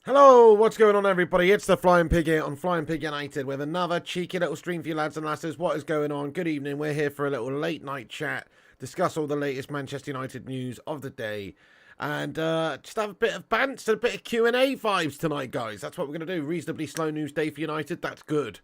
Hello, what's going on everybody? It's the Flying Pig here on Flying Pig United with another cheeky little stream for you lads and lasses. What is going on? Good evening. We're here for a little late night chat, discuss all the latest Manchester United news of the day, and just have a bit of bants and a bit of Q&A vibes tonight, guys. That's what we're going to do. Reasonably slow news day for United. That's good.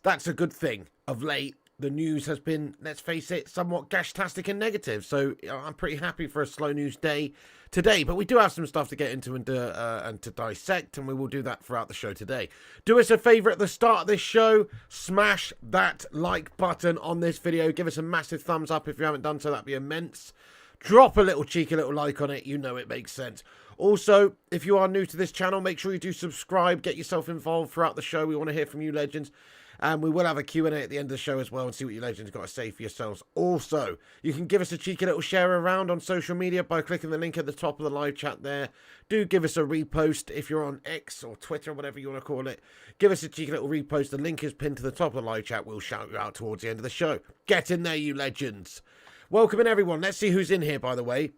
That's a good thing. Of late, the news has been, let's face it, somewhat gashtastic and negative. So I'm pretty happy for a slow news day today, but we do have some stuff to get into and to dissect, and we will do that throughout the show today. Do us a favour at the start of this show, smash that like button on this video, give us a massive thumbs up if you haven't done so, that'd be immense. Drop a little cheeky little like on it, you know it makes sense. Also, if you are new to this channel, make sure you do subscribe, get yourself involved throughout the show. We want to hear from you legends. And we will have a Q&A at the end of the show as well and see what you legends got to say for yourselves. Also, you can give us a cheeky little share around on social media by clicking the link at the top of the live chat there. Do give us a repost if you're on X or Twitter or whatever you want to call it. Give us a cheeky little repost. The link is pinned to the top of the live chat. We'll shout you out towards the end of the show. Get in there, you legends. Welcome in, everyone. Let's see who's in here, by the way.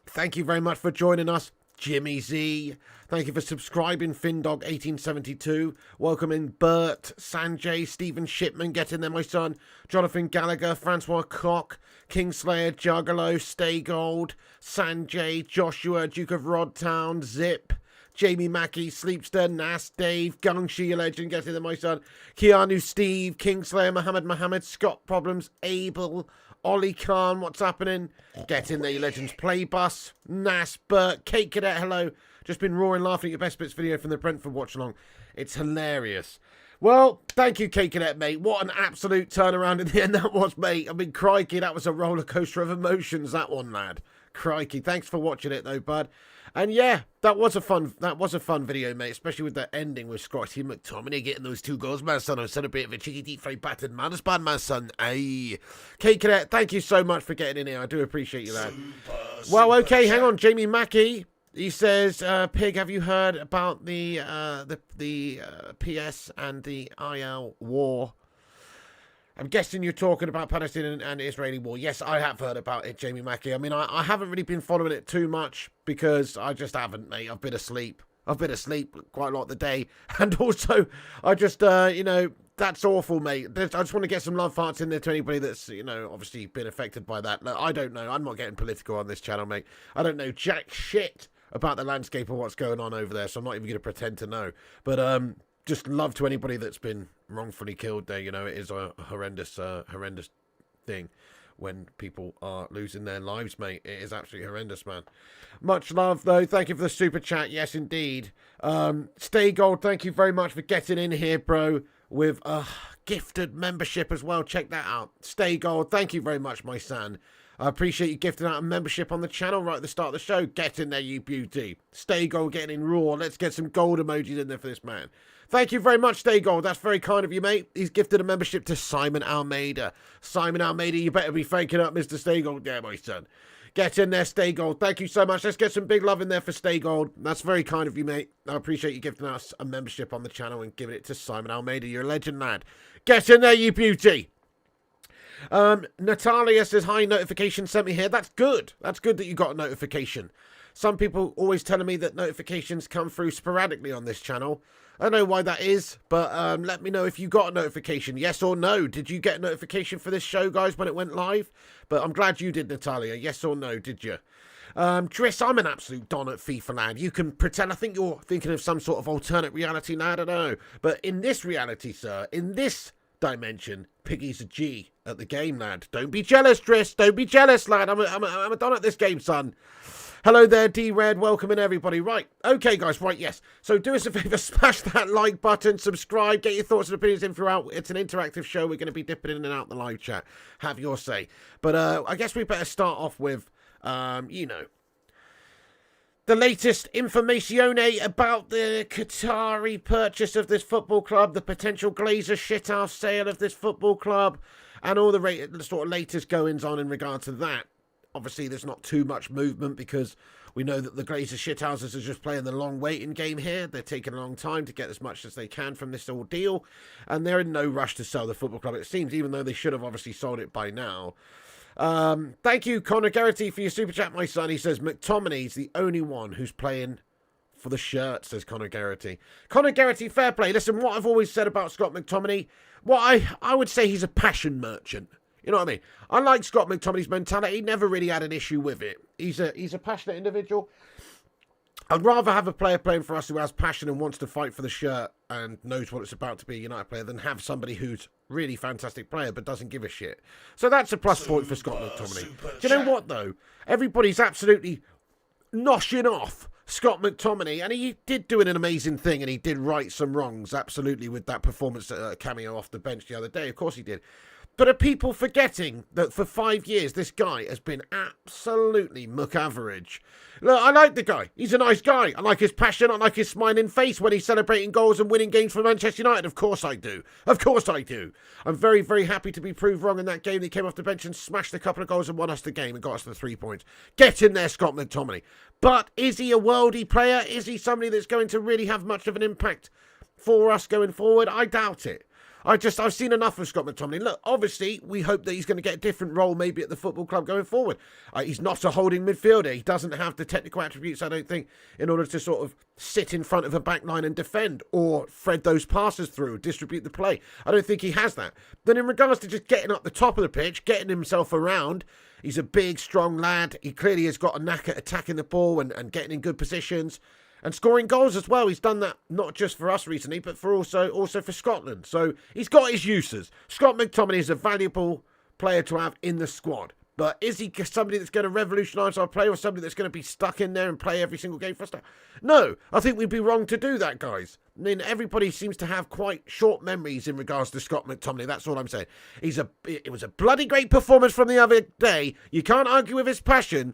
Thank you very much for joining us. Jimmy Z, thank you for subscribing. Findog1872, welcome in Bert, Sanjay, Stephen Shipman, get in there my son, Jonathan Gallagher, Francois Koch, Kingslayer, Juggalo, Stay Gold, Sanjay, Joshua, Duke of Rodtown, Zip, Jamie Mackey, Sleepster, Nas, Dave, Gungshi, legend, get in there my son, Keanu, Steve, Kingslayer, Mohammed, Scott Problems, Abel, Ollie Khan, what's happening? Get in there, you legends. Playbus, Nas, Bert, Kate Cadet, hello. Just been roaring laughing at your Best Bits video from the Brentford watch along. It's hilarious. Well, thank you, Kate Cadet, mate. What an absolute turnaround in the end that was, mate. I mean, crikey, that was a roller coaster of emotions, that one, lad. Crikey, thanks for watching it, though, bud. And yeah, that was a fun video, mate, especially with the ending with Scotty McTominay getting those 2 goals, my son. I said a bit of a cheeky deep fried battered man. It's bad, my son. Aye. Kate Cadet, thank you so much for getting in here. I do appreciate you, lad. Well, okay, hang on. Jamie Mackey, he says, Pig, have you heard about the PS and the IL war? I'm guessing you're talking about Palestinian and Israeli war. Yes, I have heard about it, Jamie Mackey. I mean, I haven't really been following it too much because I just haven't, mate. I've been asleep. I've been asleep quite a lot of the day. And also, I just, you know, that's awful, mate. I just want to get some love hearts in there to anybody that's, you know, obviously been affected by that. Look, I don't know. I'm not getting political on this channel, mate. I don't know jack shit about the landscape or what's going on over there, so I'm not even going to pretend to know. But, just love to anybody that's been wrongfully killed there. You know, it is a horrendous thing when people are losing their lives, mate. It is absolutely horrendous, man. Much love, though. Thank you for the super chat. Yes, indeed. Stay Gold, thank you very much for getting in here, bro, with a gifted membership as well. Check that out. Stay Gold, thank you very much, my son. I appreciate you gifting out a membership on the channel right at the start of the show. Get in there, you beauty. Stay Gold getting in raw. Let's get some gold emojis in there for this man. Thank you very much, Stay Gold. That's very kind of you, mate. He's gifted a membership to Simon Almeida. Simon Almeida, you better be thanking up Mr. Stay Gold there, my son. Get in there, Stay Gold. Thank you so much. Let's get some big love in there for Stay Gold. That's very kind of you, mate. I appreciate you gifting us a membership on the channel and giving it to Simon Almeida. You're a legend, lad. Get in there, you beauty. Natalia says, hi, notification sent me here. That's good. That's good that you got a notification. Some people always telling me that notifications come through sporadically on this channel. I don't know why that is, but let me know if you got a notification. Yes or no? Did you get a notification for this show, guys, when it went live? But I'm glad you did, Natalia. Yes or no, did you? Driss, I'm an absolute don at FIFA, lad. You can pretend. I think you're thinking of some sort of alternate reality, lad. I don't know. But in this reality, sir, in this dimension, Piggy's a G at the game, lad. Don't be jealous, Driss. Don't be jealous, lad. I'm a don at this game, son. Hello there, D-Red. Welcome in, everybody. Right. Okay, guys. Right, yes. So do us a favour. Smash that like button. Subscribe. Get your thoughts and opinions in throughout. It's an interactive show. We're going to be dipping in and out the live chat. Have your say. But I guess we better start off with, the latest information about the Qatari purchase of this football club, the potential Glazer shithouse sale of this football club, and all the sort of latest goings on in regard to that. Obviously, there's not too much movement because we know that the Glazer shithouses are just playing the long waiting game here. They're taking a long time to get as much as they can from this ordeal, and they're in no rush to sell the football club, it seems, even though they should have obviously sold it by now. Thank you, Connor Garrity, for your super chat, my son. He says McTominay's the only one who's playing for the shirt, says Connor Garrity. Connor Garrity, fair play. Listen, what I've always said about Scott McTominay, I would say he's a passion merchant. You know what I mean? I like Scott McTominay's mentality. He never really had an issue with it. He's a passionate individual. I'd rather have a player playing for us who has passion and wants to fight for the shirt and knows what it's about to be a United player than have somebody who's really fantastic player but doesn't give a shit. So that's a plus point for Scott McTominay. Do you know what, though? Everybody's absolutely noshing off Scott McTominay, and he did do an amazing thing, and he did right some wrongs, absolutely, with that performance cameo off the bench the other day. Of course he did. But are people forgetting that for 5 years, this guy has been absolutely muck average? Look, I like the guy. He's a nice guy. I like his passion. I like his smiling face when he's celebrating goals and winning games for Manchester United. Of course I do. Of course I do. I'm very, very happy to be proved wrong in that game. He came off the bench and smashed a couple of goals and won us the game and got us the 3 points. Get in there, Scott McTominay. But is he a worldy player? Is he somebody that's going to really have much of an impact for us going forward? I doubt it. I've seen enough of Scott McTominay. Look, obviously, we hope that he's going to get a different role maybe at the football club going forward. He's not a holding midfielder. He doesn't have the technical attributes, I don't think, in order to sort of sit in front of a back line and defend or thread those passes through, distribute the play. I don't think he has that. Then in regards to just getting up the top of the pitch, getting himself around, he's a big, strong lad. He clearly has got a knack at attacking the ball and getting in good positions. And scoring goals as well. He's done that not just for us recently, but for also for Scotland. So he's got his uses. Scott McTominay is a valuable player to have in the squad. But is he somebody that's going to revolutionise our play or somebody that's going to be stuck in there and play every single game for us? No, I think we'd be wrong to do that, guys. I mean, everybody seems to have quite short memories in regards to Scott McTominay. That's all I'm saying. It was a bloody great performance from the other day. You can't argue with his passion.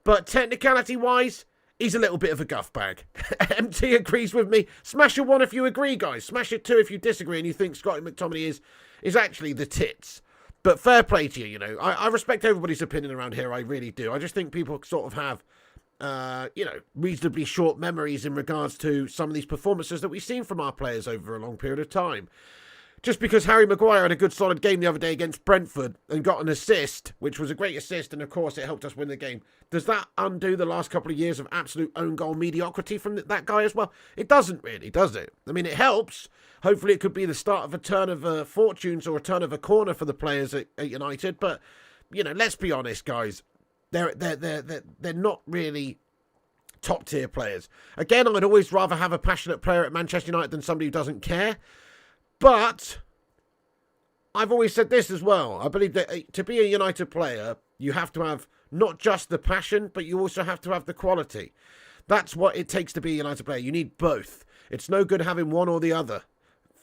But technicality-wise, he's a little bit of a guff bag. MT agrees with me. Smash a 1 if you agree, guys. Smash a 2 if you disagree and you think Scotty McTominay is actually the tits. But fair play to you, you know. I respect everybody's opinion around here. I really do. I just think people sort of have, reasonably short memories in regards to some of these performances that we've seen from our players over a long period of time. Just because Harry Maguire had a good solid game the other day against Brentford and got an assist, which was a great assist, and of course it helped us win the game, does that undo the last couple of years of absolute own goal mediocrity from that guy as well? It doesn't really, does it? I mean, it helps. Hopefully it could be the start of a turn of fortunes or a turn of a corner for the players at United, but, you know, let's be honest, guys. They're not really top-tier players. Again, I'd always rather have a passionate player at Manchester United than somebody who doesn't care. But I've always said this as well. I believe that to be a United player, you have to have not just the passion, but you also have to have the quality. That's what it takes to be a United player. You need both. It's no good having one or the other.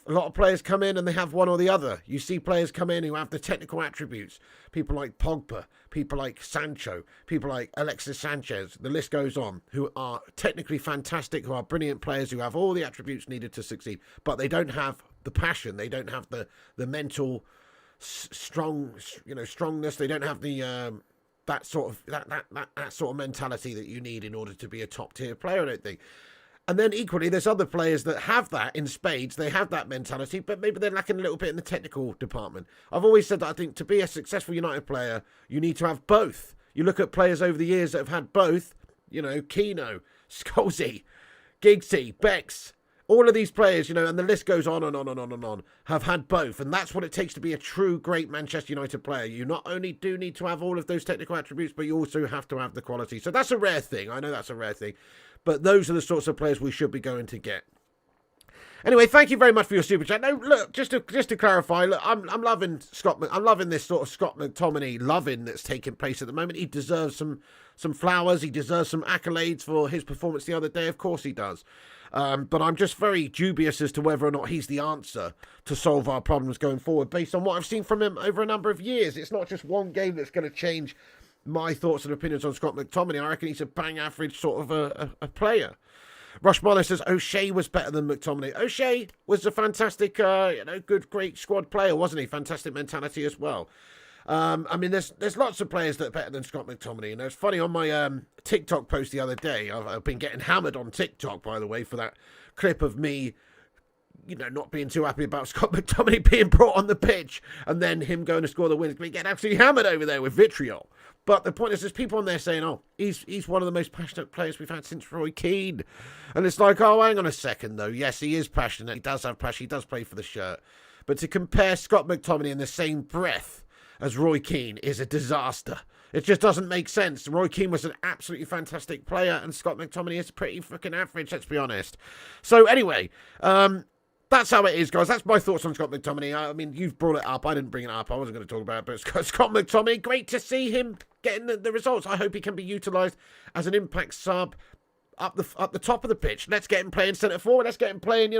A lot of players come in and they have one or the other. You see players come in who have the technical attributes. People like Pogba, people like Sancho, people like Alexis Sanchez, the list goes on, who are technically fantastic, who are brilliant players, who have all the attributes needed to succeed, but they don't have the passion. They don't have the mental strongness. They don't have the that sort of mentality that you need in order to be a top tier player, I don't think. And then equally, there's other players that have that in spades. They have that mentality, but maybe they're lacking a little bit in the technical department. I've always said that I think to be a successful United player, you need to have both. You look at players over the years that have had both, you know, Keano, Scholesy, Giggsy, Becks, all of these players, you know, and the list goes on and on and on and on, have had both. And that's what it takes to be a true great Manchester United player. You not only do need to have all of those technical attributes, but you also have to have the quality. So that's a rare thing. I know that's a rare thing. But those are the sorts of players we should be going to get. Anyway, thank you very much for your super chat. No, look, just to clarify, look, I'm loving Scott. I'm loving this sort of Scott McTominay loving that's taking place at the moment. He deserves some flowers. He deserves some accolades for his performance the other day. Of course he does. But I'm just very dubious as to whether or not he's the answer to solve our problems going forward based on what I've seen from him over a number of years. It's not just one game that's going to change my thoughts and opinions on Scott McTominay. I reckon he's a bang average sort of a player. Rush Marlow says O'Shea was better than McTominay. O'Shea was a fantastic, good, great squad player, wasn't he? Fantastic mentality as well. I mean, there's lots of players that are better than Scott McTominay. You know, it's funny, on my TikTok post the other day, I've been getting hammered on TikTok, by the way, for that clip of me, not being too happy about Scott McTominay being brought on the pitch and then him going to score the win. We get absolutely hammered over there with vitriol. But the point is, there's people on there saying, oh, he's one of the most passionate players we've had since Roy Keane. And it's like, oh, hang on a second, though. Yes, he is passionate. He does have passion. He does play for the shirt. But to compare Scott McTominay in the same breath as Roy Keane is a disaster. It just doesn't make sense. Roy Keane was an absolutely fantastic player, and Scott McTominay is pretty freaking average, let's be honest. So anyway, that's how it is, guys. That's my thoughts on Scott McTominay. I mean, you've brought it up. I didn't bring it up. I wasn't going to talk about it, but Scott McTominay, great to see him getting the results. I hope he can be utilised as an impact sub up the top of the pitch. Let's get him playing centre forward. Let's get him playing,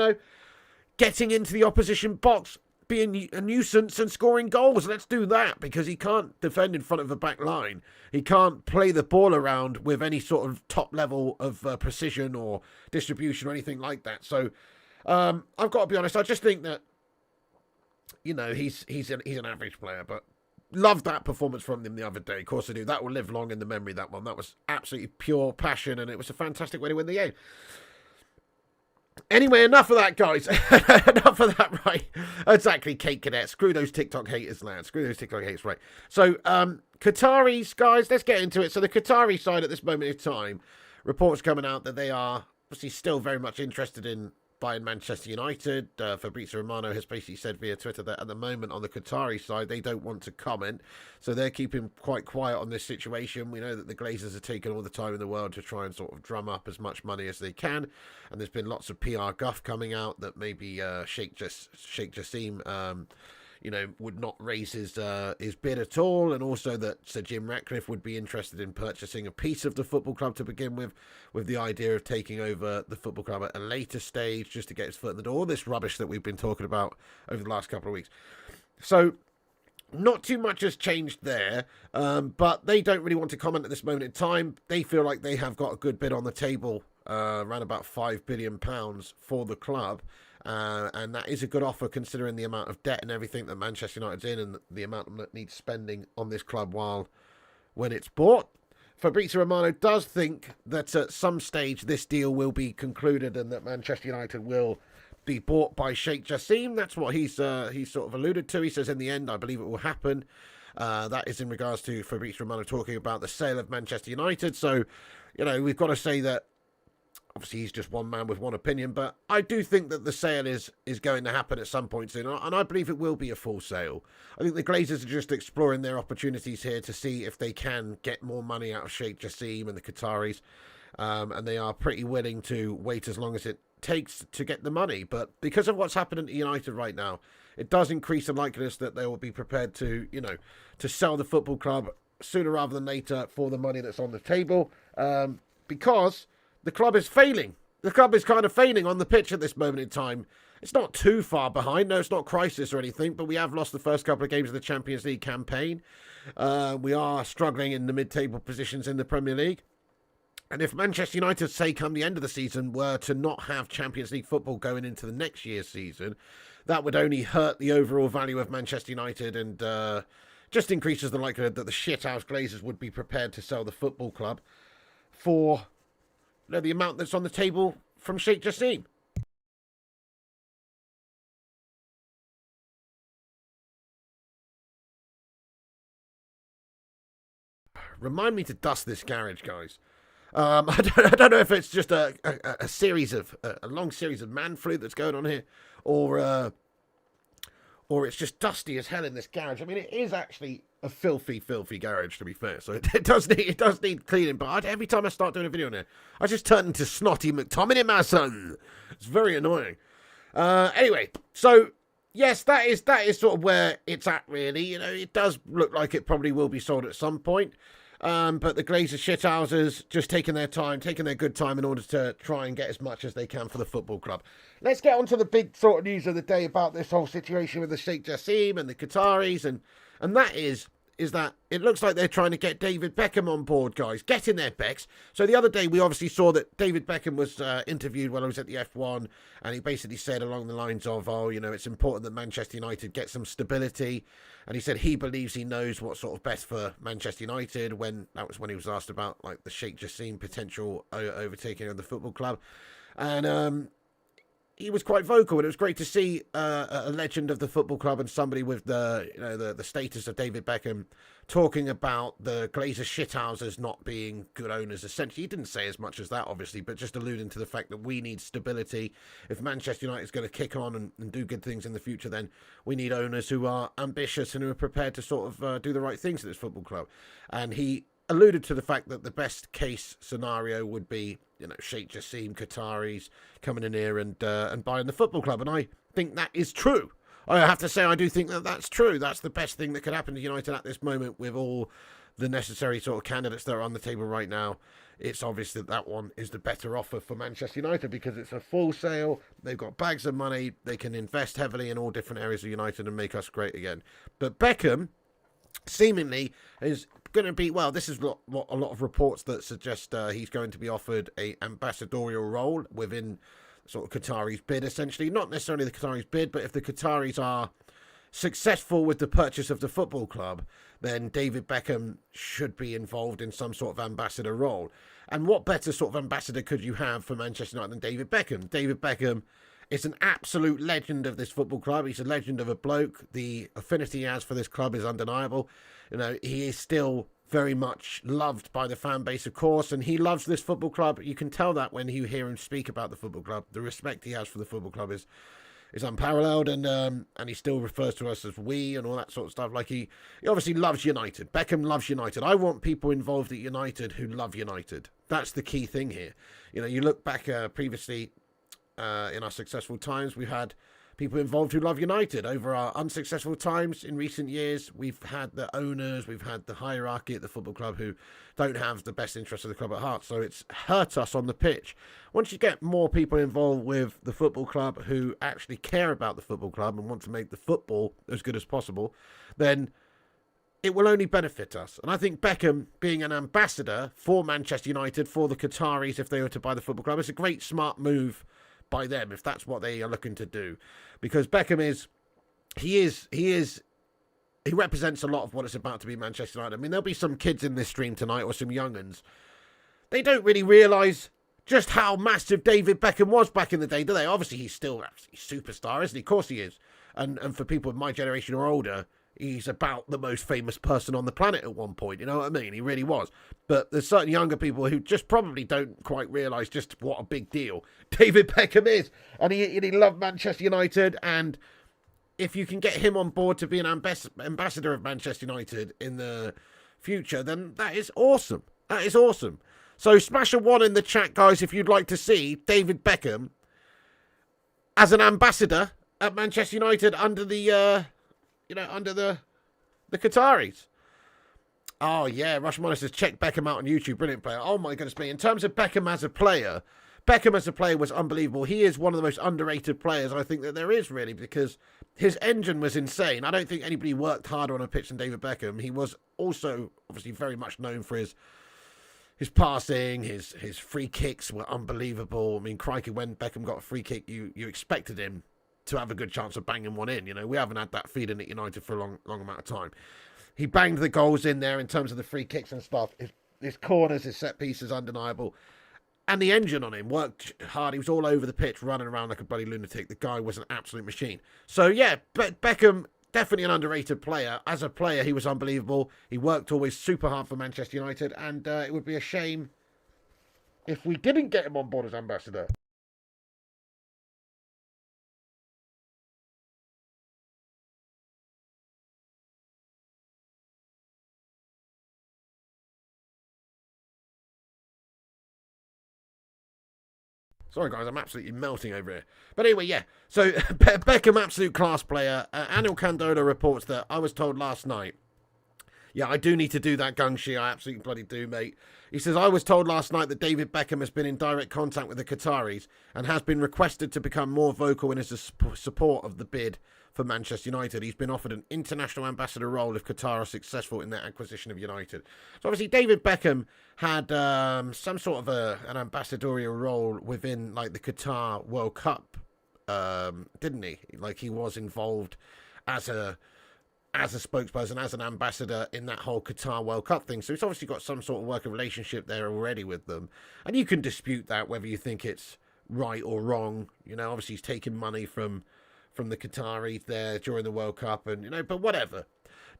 getting into the opposition box, being a nuisance and scoring goals. Let's do that, because he can't defend in front of a back line. He can't play the ball around with any sort of top level of precision or distribution or anything like that. So I've got to be honest, I just think that, he's an average player, but love that performance from him the other day. Of course I do. That will live long in the memory, that one. That was absolutely pure passion, and it was a fantastic way to win the game. Anyway, enough of that, guys. Enough of that, right? Exactly, Kate Cadet. Screw those TikTok haters, lad. Screw those TikTok haters, right? So, Qataris, guys, let's get into it. So the Qatari side at this moment in time, reports coming out that they are obviously still very much interested in buying Manchester United. Fabrizio Romano has basically said via Twitter that at the moment on the Qatari side, they don't want to comment. So they're keeping quite quiet on this situation. We know that the Glazers are taking all the time in the world to try and sort of drum up as much money as they can. And there's been lots of PR guff coming out that maybe Sheikh Jassim, would not raise his bid at all, and also that Sir Jim Ratcliffe would be interested in purchasing a piece of the football club to begin with the idea of taking over the football club at a later stage just to get his foot in the door. All this rubbish that we've been talking about over the last couple of weeks. So not too much has changed there, but they don't really want to comment at this moment in time. They feel like they have got a good bid on the table, around about £5 billion for the club. And that is a good offer considering the amount of debt and everything that Manchester United's in, and the amount that needs spending on this club when it's bought. Fabrizio Romano does think that at some stage this deal will be concluded and that Manchester United will be bought by Sheikh Jassim. That's what he's sort of alluded to. He says in the end, I believe it will happen. That is in regards to Fabrizio Romano talking about the sale of Manchester United. So, we've got to say that obviously he's just one man with one opinion, but I do think that the sale is going to happen at some point soon, and I believe it will be a full sale. I think the Glazers are just exploring their opportunities here to see if they can get more money out of Sheikh Jassim and the Qataris, and they are pretty willing to wait as long as it takes to get the money. But because of what's happening at United right now, it does increase the likeliness that they will be prepared to, to sell the football club sooner rather than later for the money that's on the table, because the club is failing. The club is kind of failing on the pitch at this moment in time. It's not too far behind. No, it's not crisis or anything, but we have lost the first couple of games of the Champions League campaign. We are struggling in the mid-table positions in the Premier League. And if Manchester United, say, come the end of the season, were to not have Champions League football going into the next year's season, that would only hurt the overall value of Manchester United and just increases the likelihood that the shithouse Glazers would be prepared to sell the football club for the amount that's on the table from Sheikh Jassim. Remind me to dust this garage, guys. I don't know if it's just a long series of man flu that's going on here, or it's just dusty as hell in this garage. I mean, it is actually a filthy garage, to be fair. So it does need cleaning. But every time I start doing a video on it, I just turn into snotty McTominay, my son. It's very annoying. Anyway, so yes, that is sort of where it's at, really. You know, it does look like it probably will be sold at some point. But the Glazer shithouses just taking their time, taking their good time in order to try and get as much as they can for the football club. Let's get on to the big sort of news of the day about this whole situation with the Sheikh Jassim and the Qataris, and that is that it looks like they're trying to get David Beckham on board, guys. Get in there, Becks. So the other day we obviously saw that David Beckham was interviewed when I was at the F1, and he basically said along the lines of, oh, you know, it's important that Manchester United get some stability. And he said he believes he knows what's sort of best for Manchester United. That was when he was asked about like the Sheikh Jassim potential overtaking of the football club. And he was quite vocal, and it was great to see a legend of the football club and somebody with the status of David Beckham talking about the Glazer shithouses not being good owners. Essentially, he didn't say as much as that, obviously, but just alluding to the fact that we need stability. If Manchester United is going to kick on and do good things in the future, then we need owners who are ambitious and who are prepared to sort of do the right things at this football club. And he alluded to the fact that the best case scenario would be, you know, Sheikh Jassim, Qataris coming in here and buying the football club. And I think that is true. I have to say, I do think that that's true. That's the best thing that could happen to United at this moment with all the necessary sort of candidates that are on the table right now. It's obvious that that one is the better offer for Manchester United because it's a full sale. They've got bags of money. They can invest heavily in all different areas of United and make us great again. But Beckham seemingly is going to be, well, this is what a lot of reports that suggest he's going to be offered a ambassadorial role within sort of Qatari's bid, essentially. Not necessarily the Qatari's bid, but if the Qataris are successful with the purchase of the football club, then David Beckham should be involved in some sort of ambassador role. And what better sort of ambassador could you have for Manchester United than David Beckham? David Beckham is an absolute legend of this football club. He's a legend of a bloke. The affinity he has for this club is undeniable. You know, he is still very much loved by the fan base, of course, and he loves this football club. You can tell that when you hear him speak about the football club. The respect he has for the football club is unparalleled, and he still refers to us as we and all that sort of stuff. Like he obviously loves United. Beckham loves United. I want people involved at United who love United. That's the key thing here. You know, you look back previously in our successful times, we've had people involved who love United. Over our unsuccessful times in recent years, we've had the owners, we've had the hierarchy at the football club who don't have the best interests of the club at heart. So it's hurt us on the pitch. Once you get more people involved with the football club who actually care about the football club and want to make the football as good as possible, then it will only benefit us. And I think Beckham being an ambassador for Manchester United, for the Qataris, if they were to buy the football club, is a great smart move by them if that's what they are looking to do, because Beckham he represents a lot of what it's about to be Manchester United. I mean, there'll be some kids in this stream tonight or some young'uns. They don't really realise just how massive David Beckham was back in the day, do they? Obviously, he's still absolutely superstar, isn't he? Of course he is. And for people of my generation or older, he's about the most famous person on the planet at one point. You know what I mean? He really was. But there's certain younger people who just probably don't quite realise just what a big deal David Beckham is. And he loved Manchester United. And if you can get him on board to be an ambassador of Manchester United in the future, then that is awesome. That is awesome. So smash a 1 in the chat, guys, if you'd like to see David Beckham as an ambassador at Manchester United under the under the Qataris. Oh, yeah, Rush Money says, check Beckham out on YouTube. Brilliant player. Oh, my goodness me. In terms of Beckham as a player was unbelievable. He is one of the most underrated players I think that there is, really, because his engine was insane. I don't think anybody worked harder on a pitch than David Beckham. He was also, obviously, very much known for his passing, his free kicks were unbelievable. I mean, crikey, when Beckham got a free kick, you expected him to have a good chance of banging one in. You know, we haven't had that feeling at United for a long amount of time. He banged the goals in there in terms of the free kicks and stuff. His corners, his set pieces, undeniable. And the engine on him worked hard. He was all over the pitch, running around like a bloody lunatic. The guy was an absolute machine. So, yeah, Beckham, definitely an underrated player. As a player, he was unbelievable. He worked always super hard for Manchester United. And it would be a shame if we didn't get him on board as ambassador. Sorry, guys, I'm absolutely melting over here. But anyway, yeah. So, Beckham, absolute class player. Anil Candola reports that I was told last night. Yeah, I do need to do that, Gungshi. I absolutely bloody do, mate. He says, I was told last night that David Beckham has been in direct contact with the Qataris and has been requested to become more vocal in his support of the bid for Manchester United. He's been offered an international ambassador role if Qatar are successful in their acquisition of United. So obviously David Beckham had some sort of an ambassadorial role within like the Qatar World Cup, didn't he? Like he was involved as a spokesperson, as an ambassador in that whole Qatar World Cup thing. So he's obviously got some sort of working relationship there already with them. And you can dispute that, whether you think it's right or wrong. You know, obviously he's taking money from the Qataris there during the World Cup, and, you know, but whatever.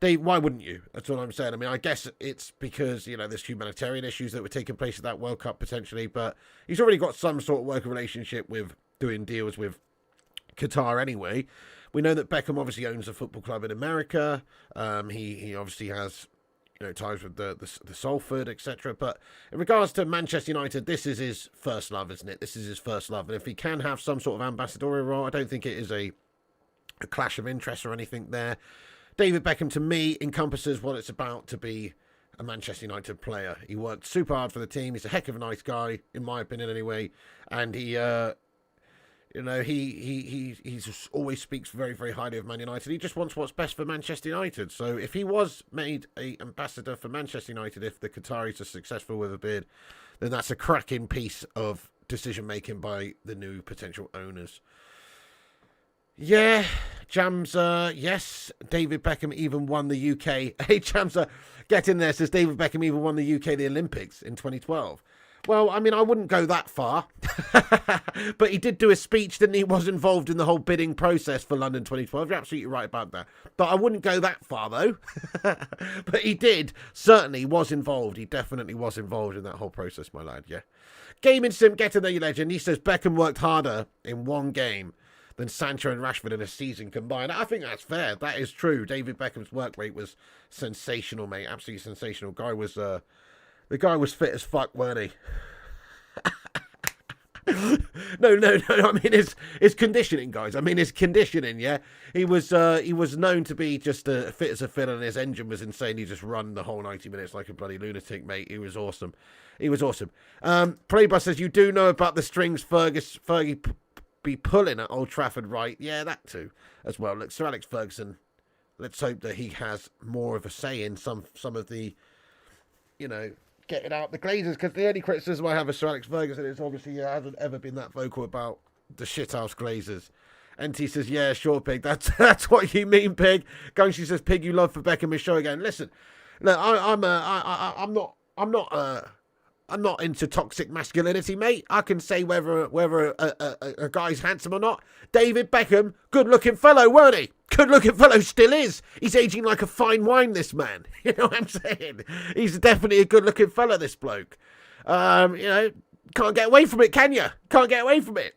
Why wouldn't you? That's what I'm saying. I mean, I guess it's because, you know, there's humanitarian issues that were taking place at that World Cup potentially, but he's already got some sort of working relationship with doing deals with Qatar anyway. We know that Beckham obviously owns a football club in America. He obviously has, you know, ties with the Salford, etc. But in regards to Manchester United, this is his first love, isn't it? This is his first love. And if he can have some sort of ambassadorial role, I don't think it is a clash of interests or anything there. David Beckham, to me, encompasses what it's about to be a Manchester United player. He worked super hard for the team. He's a heck of a nice guy, in my opinion anyway. And he... you know, he always speaks very, very highly of Man United. He just wants what's best for Manchester United. So if he was made an ambassador for Manchester United, if the Qataris are successful with a bid, then that's a cracking piece of decision-making by the new potential owners. Yeah, Jamza, yes, David Beckham even won the UK. Hey, Jamza, get in there, says David Beckham even won the UK the Olympics in 2012. Well, I mean, I wouldn't go that far. But he did do a speech, didn't he? He was involved in the whole bidding process for London 2012. You're absolutely right about that. But I wouldn't go that far, though. But he did. Certainly was involved. He definitely was involved in that whole process, my lad, yeah. Gaming Sim, get in there, you legend. He says Beckham worked harder in one game than Sancho and Rashford in a season combined. I think that's fair. That is true. David Beckham's work rate was sensational, mate. Absolutely sensational. The guy was fit as fuck, weren't he? No. I mean, his conditioning, guys. I mean, his conditioning, yeah. He was known to be just fit as a fiddle, and his engine was insane. He just run the whole 90 minutes like a bloody lunatic, mate. He was awesome. Playbus says, you do know about the strings Fergie be pulling at Old Trafford, right? Yeah, that too, as well. Look, Sir Alex Ferguson, let's hope that he has more of a say in some of the, you know, getting out the Glazers, because the only criticism I have of Sir Alex Ferguson is obviously he hasn't ever been that vocal about the shithouse Glazers. NT says, yeah, sure, Pig. That's what you mean, Pig. Gungshi says, Pig, you love for Beckham is show again. Listen, look, I'm not into toxic masculinity, mate. I can say whether a guy's handsome or not. David Beckham, good-looking fellow, weren't he? Good-looking fellow, still is. He's aging like a fine wine, this man. You know what I'm saying? He's definitely a good-looking fellow, this bloke. You know, can't get away from it, can you? Can't get away from it.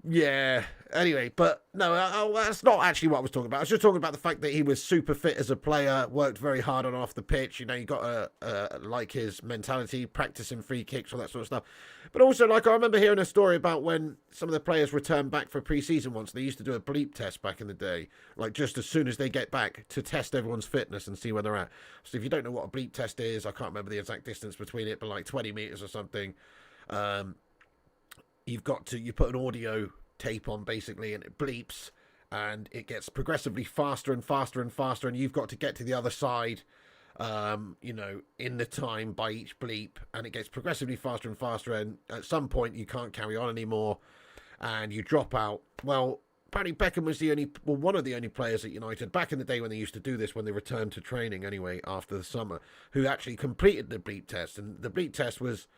Yeah. Anyway, but no, that's not actually what I was talking about. I was just talking about the fact that he was super fit as a player, worked very hard on off the pitch. You know, you got to like his mentality, practicing free kicks, all that sort of stuff. But also, like, I remember hearing a story about when some of the players returned back for pre-season once. They used to do a bleep test back in the day, like just as soon as they get back to test everyone's fitness and see where they're at. So if you don't know what a bleep test is, I can't remember the exact distance between it, but like 20 meters or something. You put an audio tape on basically, and it bleeps, and it gets progressively faster and faster and faster, and you've got to get to the other side, you know, in the time by each bleep, and it gets progressively faster and faster, and at some point you can't carry on anymore, and you drop out. Well, apparently Beckham was one of the only players at United back in the day when they used to do this, when they returned to training anyway after the summer, who actually completed the bleep test, and the bleep test was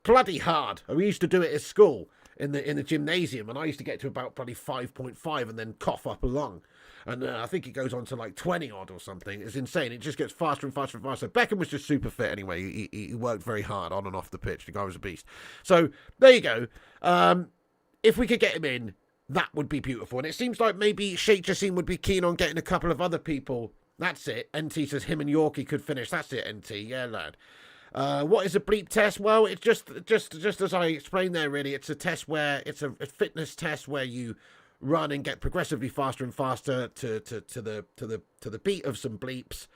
bloody hard. We used to do it at school in the gymnasium, and I used to get to about bloody 5.5 and then cough up a lung. And I think it goes on to like 20 odd or something. It's insane. It just gets faster and faster and faster. Beckham was just super fit anyway. He worked very hard on and off the pitch. The guy was a beast. So there you go. If we could get him in, that would be beautiful. And it seems like maybe Sheikh Jassim would be keen on getting a couple of other people. That's it. NT says him and Yorkie could finish. That's it, NT. Yeah, lad. What is a bleep test? Well, it's just as I explained there. Really, it's a test where it's a fitness test where you run and get progressively faster and faster to the beat of some bleeps,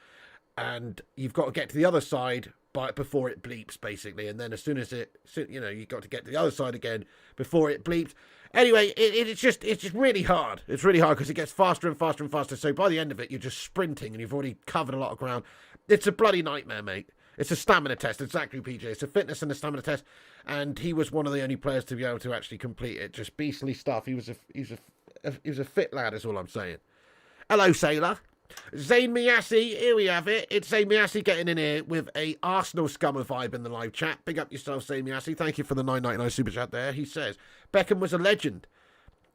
and you've got to get to the other side before it bleeps, basically. And then as soon as you've got to get to the other side again before it bleeps. Anyway, it's just really hard. It's really hard because it gets faster and faster and faster. So by the end of it, you're just sprinting and you've already covered a lot of ground. It's a bloody nightmare, mate. It's a stamina test. Exactly, PJ. It's a fitness and a stamina test. And he was one of the only players to be able to actually complete it. Just beastly stuff. He was a fit lad, is all I'm saying. Hello, Sailor. Zayn Miassi, here we have it. It's Zayn Miassi getting in here with a Arsenal scummer vibe in the live chat. Big up yourself, Zayn Miassi. Thank you for the $9.99 super chat there. He says, Beckham was a legend.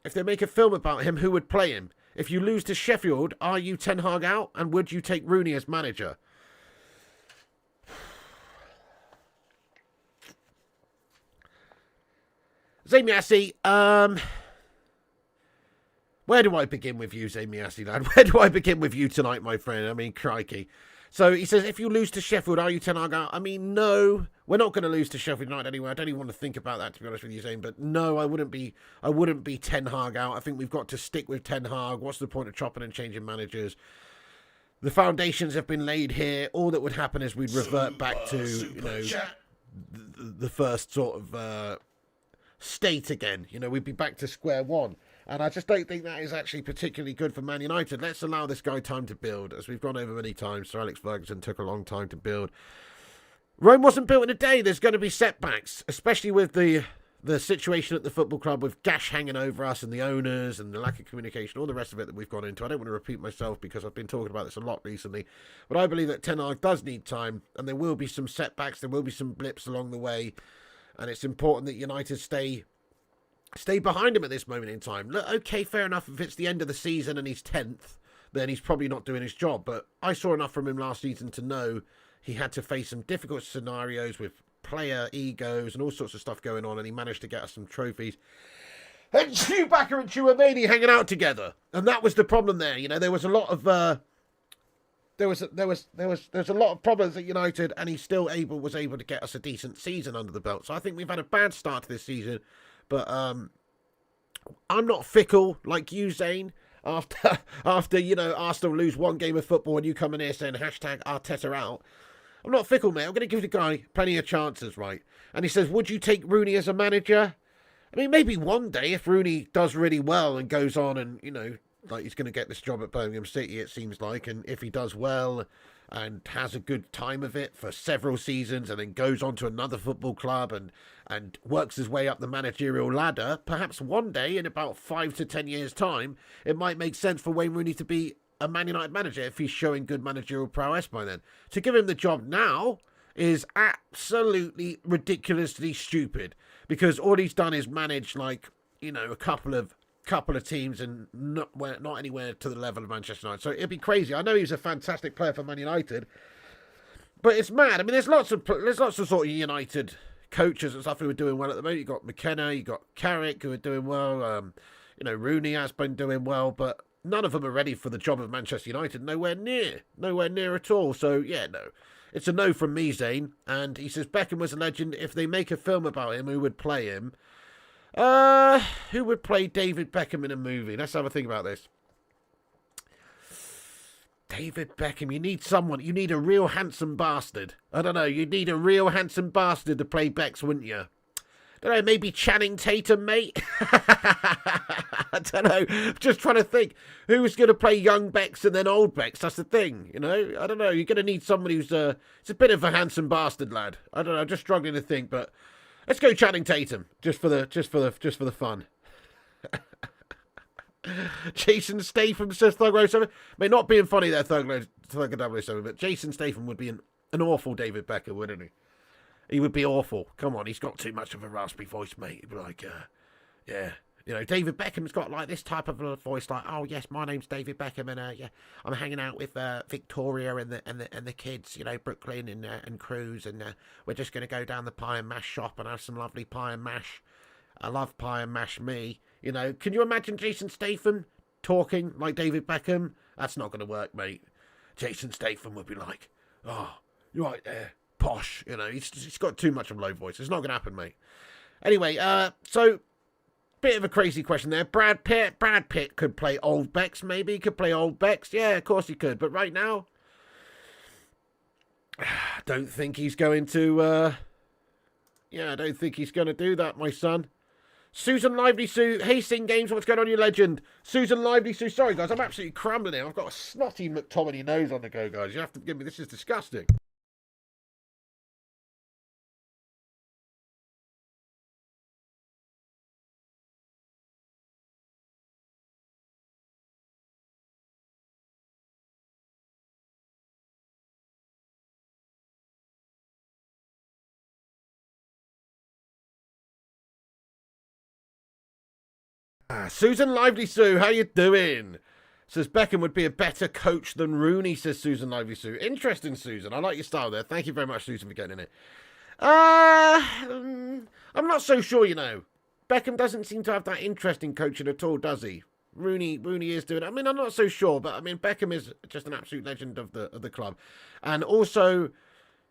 If they make a film about him, who would play him? If you lose to Sheffield, are you Ten Hag out? And would you take Rooney as manager? Zayn Miassi, where do I begin with you, Zayn Miassi, lad? Where do I begin with you tonight, my friend? I mean, crikey. So he says, if you lose to Sheffield, are you Ten Hag out? I mean, no, we're not going to lose to Sheffield United anyway. I don't even want to think about that, to be honest with you, Zayn. But no, I wouldn't be Ten Hag out. I think we've got to stick with Ten Hag. What's the point of chopping and changing managers? The foundations have been laid here. All that would happen is we'd revert back to the first sort of state again. We'd be back to square one. And I just don't think that is actually particularly good for Man United. Let's allow this guy time to build. As we've gone over many times, Sir Alex Ferguson took a long time to build. Rome wasn't built in a day. There's going to be setbacks, especially with the situation at the football club with Gash hanging over us and the owners and the lack of communication, all the rest of it that we've gone into. I don't want to repeat myself because I've been talking about this a lot recently. But I believe that Ten Hag does need time, and there will be some setbacks. There will be some blips along the way. And it's important that United stay behind him at this moment in time. Look, okay, fair enough. If it's the end of the season and he's 10th, then he's probably not doing his job. But I saw enough from him last season to know he had to face some difficult scenarios with player egos and all sorts of stuff going on, and he managed to get us some trophies. And Chewbacca and Chouameni hanging out together, and that was the problem there. There was a lot of there was a lot of problems at United, and he still was able to get us a decent season under the belt. So I think we've had a bad start to this season. But I'm not fickle like you, Zane. After Arsenal lose one game of football and you come in here saying #Arteta out, I'm not fickle, mate. I'm going to give the guy plenty of chances, right? And he says, would you take Rooney as a manager? I mean, maybe one day if Rooney does really well and goes on and, like he's going to get this job at Birmingham City, it seems like. And if he does well and has a good time of it for several seasons and then goes on to another football club and works his way up the managerial ladder, perhaps one day in about 5 to 10 years' time, it might make sense for Wayne Rooney to be a Man United manager if he's showing good managerial prowess by then. To give him the job now is absolutely ridiculously stupid, because all he's done is manage a couple of teams and not anywhere to the level of Manchester United. So it'd be crazy. I know he's a fantastic player for Man United, but it's mad. I mean, there's lots of sort of United coaches and stuff who are doing well at the moment. You've got McKenna, you've got Carrick who are doing well. Rooney has been doing well, but none of them are ready for the job of Manchester United. Nowhere near at all. So yeah, no. It's a no from me, Zane. And he says Beckham was a legend. If they make a film about him, who would play him? Who would play David Beckham in a movie? Let's have a think about this. David Beckham, you need a real handsome bastard. I don't know, you'd need a real handsome bastard to play Becks, wouldn't you? I don't know, maybe Channing Tatum, mate? I don't know, just trying to think. Who's going to play young Becks and then old Becks? That's the thing, I don't know, you're going to need somebody who's it's a bit of a handsome bastard, lad. I don't know, I'm just struggling to think, but let's go Channing Tatum, just for the fun. Jason Statham says Thug 07. May not being funny there, Thug 07, but Jason Statham would be an awful David Beckham, wouldn't he? He would be awful. Come on, he's got too much of a raspy voice, mate. He'd be like, yeah. David Beckham's got like this type of a voice, like, oh yes, my name's David Beckham, and yeah, I'm hanging out with Victoria and the kids, Brooklyn and Cruz, and we're just going to go down the pie and mash shop and have some lovely pie and mash. I love pie and mash me. Can you imagine Jason Statham talking like David Beckham? That's not going to work, mate. Jason Statham would be like, oh, you're right there, posh. You know, he's got too much of a low voice. It's not going to happen, mate. Anyway, so bit of a crazy question there. Brad Pitt could play old Becks, maybe. Could play old Becks. Yeah, of course he could. But right now, I don't think he's going to... I don't think he's going to do that, my son. Susan Lively Sue, Hastings Games, what's going on, you legend? Susan Lively Sue, sorry guys, I'm absolutely crumbling here. I've got a snotty McTominay nose on the go, guys. You have to forgive me, this is disgusting. Susan Lively Sue, how you doing? Says Beckham would be a better coach than Rooney, says Susan Lively Sue. Interesting, Susan. I like your style there. Thank you very much, Susan, for getting in it. I'm not so sure, you know. Beckham doesn't seem to have that interesting coaching at all, does he? Rooney is doing it. I mean, I'm not so sure, but I mean, Beckham is just an absolute legend of the club. And also, you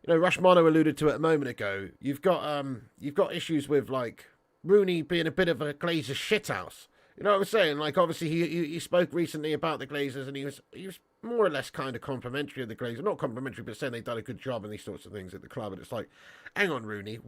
know, Rushmano alluded to it a moment ago. You've got issues with, like, Rooney being a bit of a Glazer shithouse. You know what I'm saying? Like, obviously, he spoke recently about the Glazers, and he was more or less kind of complimentary of the Glazers. Not complimentary, but saying they've done a good job and these sorts of things at the club. And it's like, hang on, Rooney,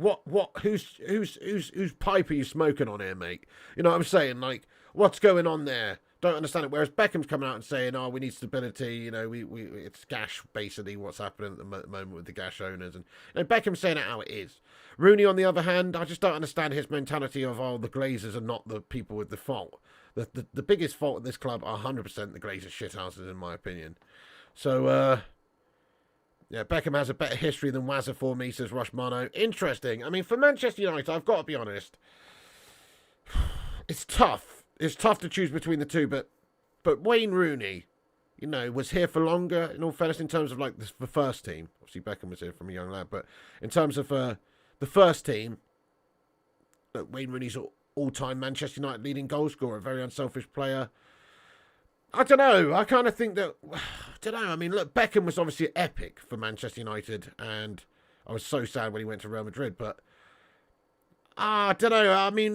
whose pipe are you smoking on here, mate? You know what I'm saying? Like, what's going on there? Don't understand it. Whereas Beckham's coming out and saying, "Oh, we need stability." You know, it's Gash basically what's happening at the moment with the Gash owners, and Beckham's saying it how it is. Rooney, on the other hand, I just don't understand his mentality of, oh, the Glazers are not the people with the fault. The biggest fault at this club are 100% the Glazer shithouses, in my opinion. So, yeah, Beckham has a better history than Wazza for me, says Rushmano. Interesting. I mean, for Manchester United, I've got to be honest, it's tough. It's tough to choose between the two, but Wayne Rooney, you know, was here for longer, in all fairness, in terms of, like, the first team. Obviously, Beckham was here from a young lad, but in terms of the first team, look, Wayne Rooney's all-time Manchester United leading goal scorer, a very unselfish player. I don't know. I kind of think that... I don't know. I mean, look, Beckham was obviously epic for Manchester United, and I was so sad when he went to Real Madrid, but... I don't know. I mean,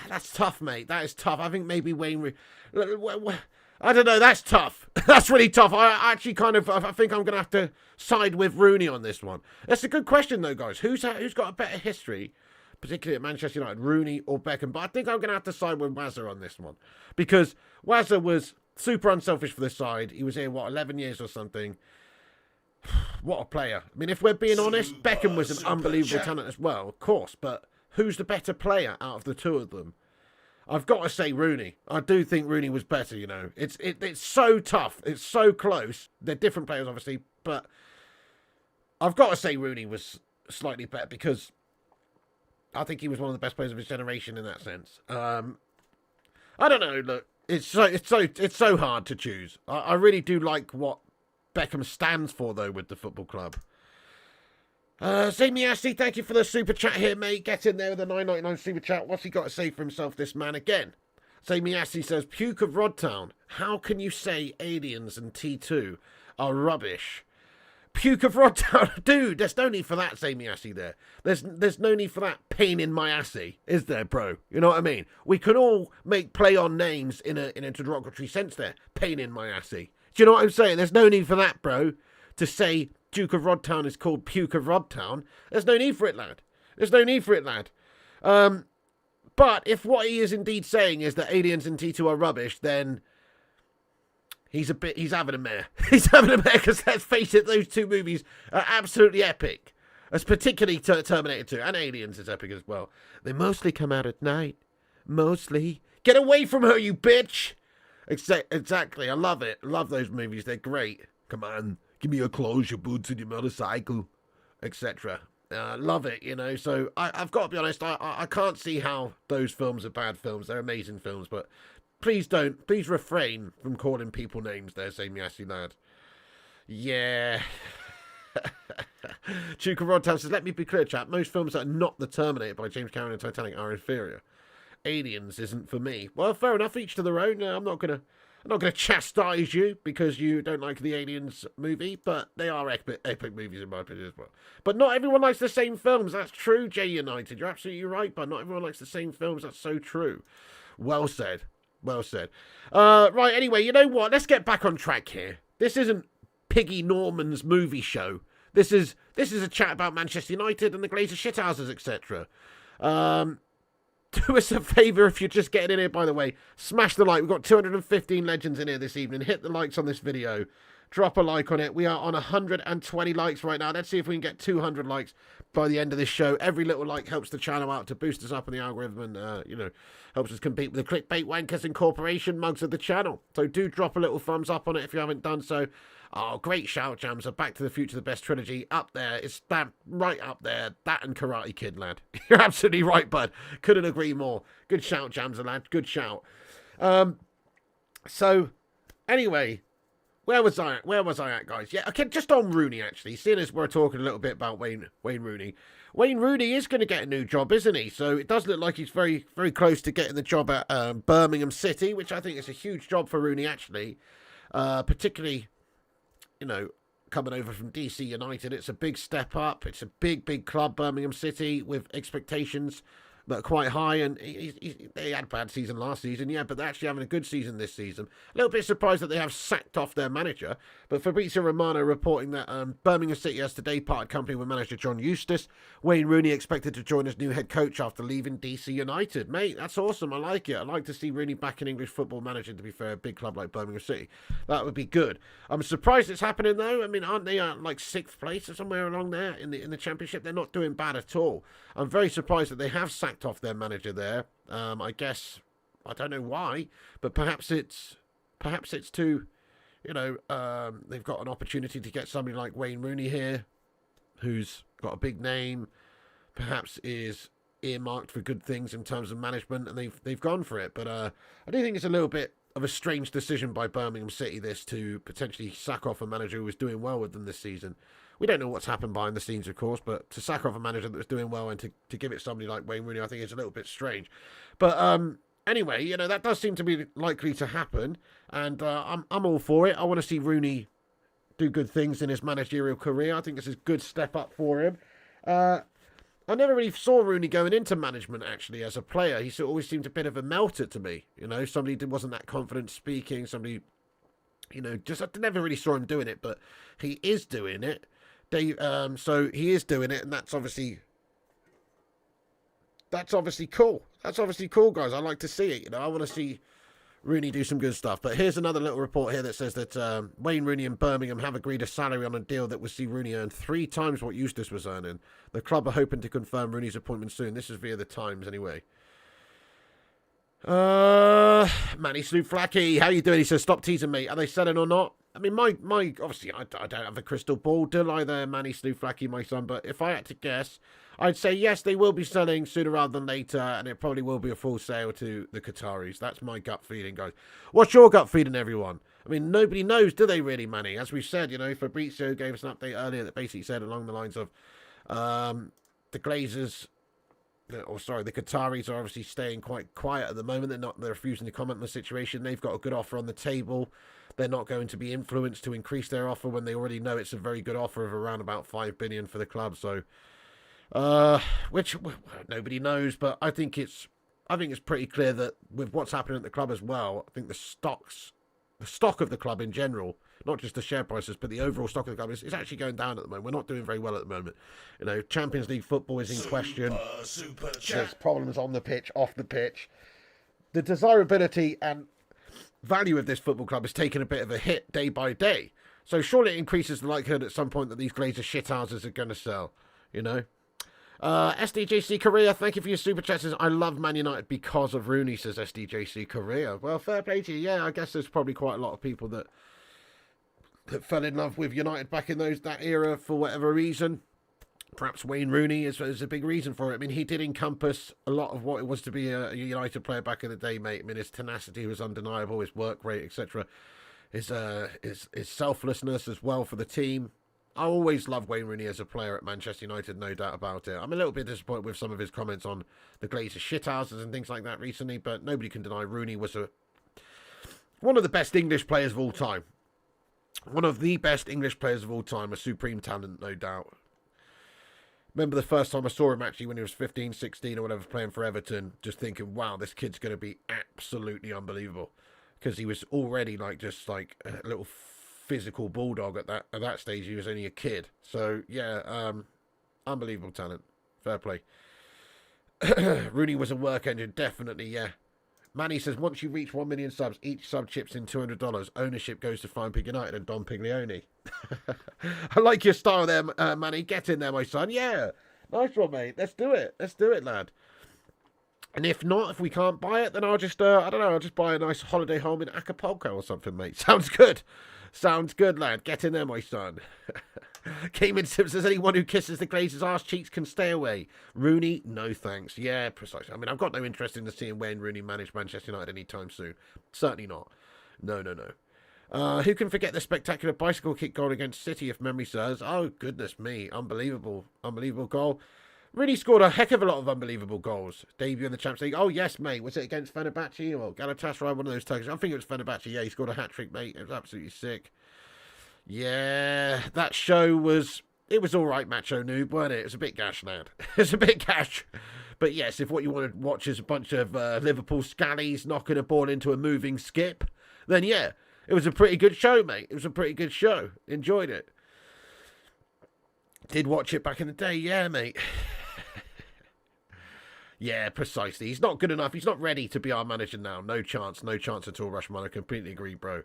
that's tough, mate. That is tough. I think maybe Wayne... I don't know. That's tough. That's really tough. I actually kind of... I think I'm going to have to side with Rooney on this one. That's a good question, though, guys. Who's got a better history, particularly at Manchester United, Rooney or Beckham? But I think I'm going to have to side with Wazza on this one. Because Wazza was super unselfish for this side. He was here, 11 years or something. What a player. I mean, if we're being honest, Beckham was an unbelievable talent as well, of course. But who's the better player out of the two of them? I've got to say Rooney. I do think Rooney was better, you know. It's so tough. It's so close. They're different players, obviously. But I've got to say Rooney was slightly better because I think he was one of the best players of his generation in that sense. I don't know. Look, it's so hard to choose. I really do like what Beckham stands for, though, with the football club. Zamiassi, thank you for the super chat here, mate. Get in there with a $9.99 super chat. What's he got to say for himself, this man, again? Zamiassi says, Puke of Rodtown. How can you say Aliens and T2 are rubbish? Puke of Rodtown. Dude, there's no need for that, Zamiassi there. There's no need for that pain in my assy, is there, bro? You know what I mean? We can all make play on names in a derogatory sense there. Pain in my assy. Do you know what I'm saying? There's no need for that, bro, to say Duke of Rodtown is called Puke of Rodtown. There's no need for it, lad. There's no need for it, lad. But if what he is indeed saying is that Aliens and T2 are rubbish, then he's having a mare. He's having a mare because, let's face it, those two movies are absolutely epic. As particularly Terminator 2, and Aliens is epic as well. They mostly come out at night. Mostly. Get away from her, you bitch! Exactly. I love it. I love those movies. They're great. Come on. Give me your clothes, your boots, and your motorcycle, etc. Love it, you know. So I've got to be honest. I can't see how those films are bad films. They're amazing films, but please refrain from calling people names there, Zamiassi lad. Yeah. Chuka Rodtown says, let me be clear, chap. Most films that are not The Terminator by James Cameron and Titanic are inferior. Aliens isn't for me. Well, fair enough. Each to their own. I'm not gonna I'm not going to chastise you because you don't like the Aliens movie, but they are epic movies in my opinion as well. But not everyone likes the same films. That's true, J United. You're absolutely right, but not everyone likes the same films. That's so true. Well said. Well said. Right, anyway, you know what? Let's get back on track here. This isn't Piggy Norman's movie show. This is a chat about Manchester United and the Glazer shithouses, etc. Do us a favour if you're just getting in here, by the way. Smash the like. We've got 215 legends in here this evening. Hit the likes on this video. Drop a like on it. We are on 120 likes right now. Let's see if we can get 200 likes by the end of this show. Every little like helps the channel out to boost us up in the algorithm and, helps us compete with the clickbait wankers and corporation mugs of the channel. So do drop a little thumbs up on it if you haven't done so. Oh, great shout, Jams. Back to the Future, the best trilogy. Up there. It's stamped right up there. That and Karate Kid, lad. You're absolutely right, bud. Couldn't agree more. Good shout, Jams, lad. Good shout. So, anyway, where was I at, guys? Yeah, okay, just on Rooney, actually. Seeing as we're talking a little bit about Wayne Rooney. Wayne Rooney is going to get a new job, isn't he? So it does look like he's very, very close to getting the job at Birmingham City, which I think is a huge job for Rooney, actually. Particularly, coming over from DC United. It's a big step up. It's a big, big club, Birmingham City, with expectations that are quite high. And they had a bad season last season, yeah, but they're actually having a good season this season. A little bit surprised that they have sacked off their manager. But Fabrizio Romano reporting that Birmingham City has today parted company with manager John Eustace. Wayne Rooney expected to join as new head coach after leaving DC United. Mate, that's awesome. I like it. I like to see Rooney back in English football managing, to be fair, a big club like Birmingham City. That would be good. I'm surprised it's happening, though. I mean, aren't they like 6th place or somewhere along there in the Championship? They're not doing bad at all. I'm very surprised that they have sacked off their manager there. I guess, I don't know why, but perhaps it's to, they've got an opportunity to get somebody like Wayne Rooney here, who's got a big name, perhaps is earmarked for good things in terms of management, and they've gone for it. But I do think it's a little bit of a strange decision by Birmingham City, this, to potentially sack off a manager who was doing well with them this season. We don't know what's happened behind the scenes, of course, but to sack off a manager that was doing well and to give it somebody like Wayne Rooney, I think is a little bit strange. But anyway, that does seem to be likely to happen, and I'm all for it. I want to see Rooney do good things in his managerial career. I think this is a good step up for him. I never really saw Rooney going into management, actually, as a player. He always seemed a bit of a melter to me. Somebody that wasn't that confident speaking, somebody, just I never really saw him doing it, but he is doing it. So he is doing it, and that's obviously cool. That's obviously cool, guys. I like to see it. I want to see Rooney do some good stuff. But here's another little report here that says that Wayne Rooney and Birmingham have agreed a salary on a deal that would see Rooney earn 3 times what Eustace was earning. The club are hoping to confirm Rooney's appointment soon. This is via the Times, anyway. Manny Slouflaki, how you doing? He says, stop teasing me. Are they selling or not? I mean, my obviously, I don't have a crystal ball, do I there, Manny Slouflaki, my son? But if I had to guess, I'd say yes, they will be selling sooner rather than later, and it probably will be a full sale to the Qataris. That's my gut feeling, guys. What's your gut feeling, everyone? I mean, nobody knows, do they really, Manny? As we said, Fabrizio gave us an update earlier that basically said along the lines of the Glazers... the Qataris are obviously staying quite quiet at the moment. They're refusing to comment on the situation. They've got a good offer on the table. They're not going to be influenced to increase their offer when they already know it's a very good offer of around about $5 billion for the club. So, which nobody knows, but I think it's pretty clear that with what's happening at the club as well, I think the stock of the club in general, not just the share prices, but the overall stock of the club is actually going down at the moment. We're not doing very well at the moment. Champions League football is in question. There's problems on the pitch, off the pitch. The desirability and value of this football club is taking a bit of a hit day by day. So surely it increases the likelihood at some point that these Glazer shithouses are going to sell, SDJC Korea, thank you for your super chat. Says, I love Man United because of Rooney, says SDJC Korea. Well, fair play to you. Yeah, I guess there's probably quite a lot of people that fell in love with United back in that era for whatever reason. Perhaps Wayne Rooney is a big reason for it. I mean, he did encompass a lot of what it was to be a United player back in the day, mate. I mean, his tenacity was undeniable, his work rate, etc. His selflessness as well for the team. I always loved Wayne Rooney as a player at Manchester United, no doubt about it. I'm a little bit disappointed with some of his comments on the Glazer shithouses and things like that recently, but nobody can deny Rooney was One of the best English players of all time. One of the best English players of all time. A supreme talent, no doubt. Remember the first time I saw him actually when he was 15, 16 or whatever, playing for Everton, just thinking, wow, this kid's going to be absolutely unbelievable. Because he was already just like a little physical bulldog at that stage. He was only a kid. So, yeah, unbelievable talent. Fair play. Rooney was a work engine, definitely, yeah. Manny says, once you reach 1 million subs, each sub chips in $200. Ownership goes to Flying Pig United and Don Piglioni. I like your style there, Manny. Get in there, my son. Yeah, nice one, mate. Let's do it. Let's do it, lad. And if not, if we can't buy it, then I'll just, I don't know, I'll just buy a nice holiday home in Acapulco or something, mate. Sounds good. Sounds good, lad. Get in there, my son. Cayman Sims says, anyone who kisses the Glazers' arse cheeks can stay away. Rooney, no thanks. Yeah, precisely. I mean, I've got no interest in seeing Wayne Rooney manage Manchester United anytime soon. Certainly not. No, no, no. Who can forget the spectacular bicycle kick goal against City, if memory serves? Oh, goodness me. Unbelievable. Unbelievable goal. Really scored a heck of a lot of unbelievable goals. Debut in the Champions League. Oh, yes, mate. Was it against Fenerbahce or Galatasaray? One of those Turkish. I think it was Fenerbahce. Yeah, he scored a hat-trick, mate. It was absolutely sick. Yeah, that show was... It was all right, Macho Noob, weren't it? It was a bit gash, lad. It was a bit gash. But yes, if what you want to watch is a bunch of Liverpool scallies knocking a ball into a moving skip, then yeah, it was a pretty good show, mate. It was a pretty good show. Enjoyed it. Did watch it back in the day, yeah, mate. Yeah, precisely. He's not good enough. He's not ready to be our manager now. No chance. No chance at all, Rushman. I completely agree, bro.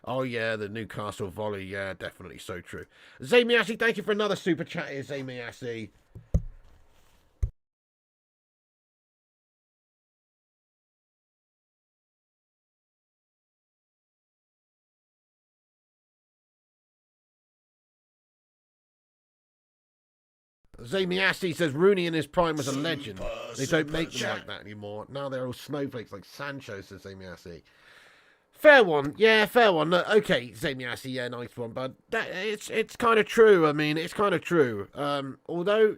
Oh, yeah, the Newcastle volley. Yeah, definitely so true. Zamiasi, thank you for another super chat here, Zamiasi. Zamiasi says Rooney in his prime was a legend. They don't make them like that anymore. Now they're all snowflakes like Sancho, says Zamiasi. Fair one, yeah, fair one. Okay, Zamiasi, yeah, nice one, bud. It's kind of true. I mean, it's kind of true. Although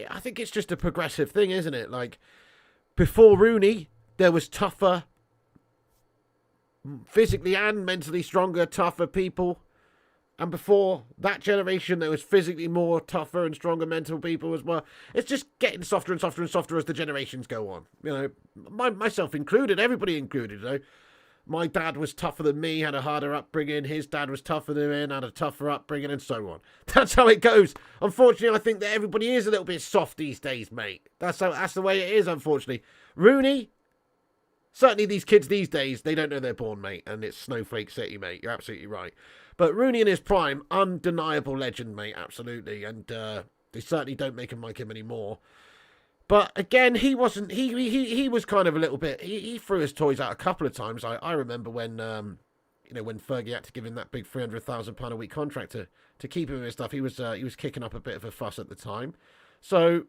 I think it's just a progressive thing, isn't it? Like before Rooney, there was tougher, physically and mentally stronger, tougher people. And before that generation, there was physically more tougher and stronger mental people as well. It's just getting softer and softer and softer as the generations go on. You know, myself included, everybody included, you know. My dad was tougher than me, had a harder upbringing. His dad was tougher than me, had a tougher upbringing, and so on. That's how it goes. Unfortunately, I think that everybody is a little bit soft these days, mate. That's the way it is, unfortunately. Rooney, certainly these kids these days, they don't know they're born, mate, and it's Snowflake City, mate. You're absolutely right. But Rooney in his prime, undeniable legend, mate, absolutely. And they certainly don't make him like him anymore. But again, he wasn't. He was kind of a little bit. He threw his toys out a couple of times. I remember when when Fergie had to give him that big £300,000 a week contract to keep him and stuff. He was kicking up a bit of a fuss at the time. So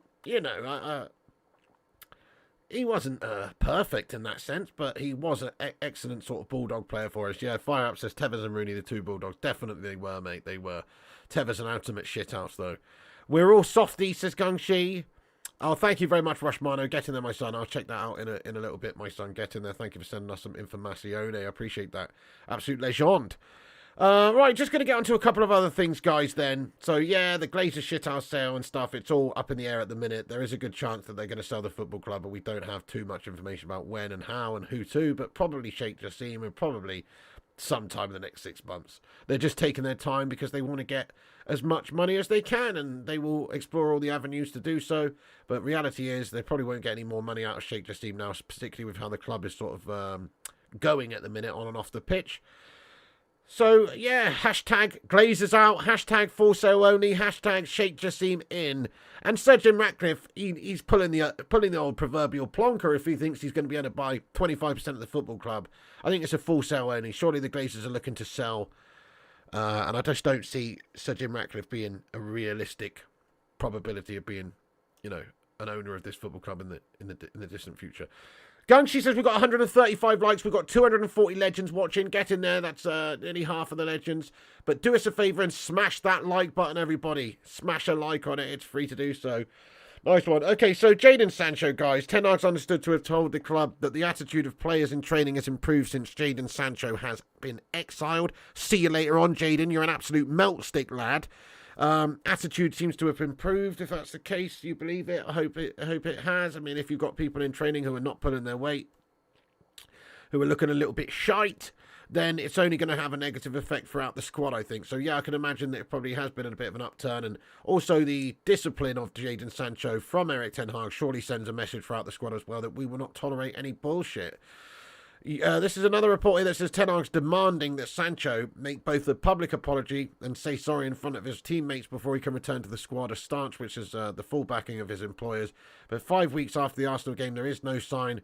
he wasn't perfect in that sense, but he was an excellent sort of bulldog player for us. Yeah, Fire Up says Tevez and Rooney, the two bulldogs. Definitely they were, mate. They were. Tevez an ultimate shithouse though. We're all softies, says Gungshi. Oh, thank you very much, Rushmano. Get in there, my son. I'll check that out in a little bit, my son. Get in there. Thank you for sending us some informazione. I appreciate that. Absolute legend. Right, just going to get onto a couple of other things, guys, then. So, yeah, the Glazer shithouse sale and stuff, it's all up in the air at the minute. There is a good chance that they're going to sell the football club, but we don't have too much information about when and how and who to, but probably Sheikh Jassim and probably sometime in the next 6 months. They're just taking their time because they want to get as much money as they can, and they will explore all the avenues to do so. But reality is they probably won't get any more money out of Sheikh Jassim now, particularly with how the club is sort of going at the minute on and off the pitch. So, yeah, hashtag Glazers out, hashtag for sale only, hashtag Sheikh Jassim in. And Sir Jim Ratcliffe, he's pulling the old proverbial plonker if he thinks he's going to be able to buy 25% of the football club. I think it's a full sale only. Surely the Glazers are looking to sell. And I just don't see Sir Jim Ratcliffe being a realistic probability of being, an owner of this football club in the distant future. Gungshi says we've got 135 likes. We've got 240 legends watching. Get in there. That's nearly half of the legends. But do us a favour and smash that like button, everybody. Smash a like on it. It's free to do so. Nice one. Okay, so Jadon Sancho, guys. Ten Hag's understood to have told the club that the attitude of players in training has improved since Jadon Sancho has been exiled. See you later on, Jadon. You're an absolute melt stick, lad. Attitude seems to have improved. If that's the case, you believe it. I hope it has. I mean, if you've got people in training who are not pulling their weight, who are looking a little bit shite, then it's only going to have a negative effect throughout the squad, I think. So, yeah, I can imagine that it probably has been a bit of an upturn. And also the discipline of Jadon Sancho from Erik ten Hag surely sends a message throughout the squad as well that we will not tolerate any bullshit. This is another report here that says Ten Hag's demanding that Sancho make both a public apology and say sorry in front of his teammates before he can return to the squad, a stance which is the full backing of his employers. But 5 weeks after the Arsenal game, there is no sign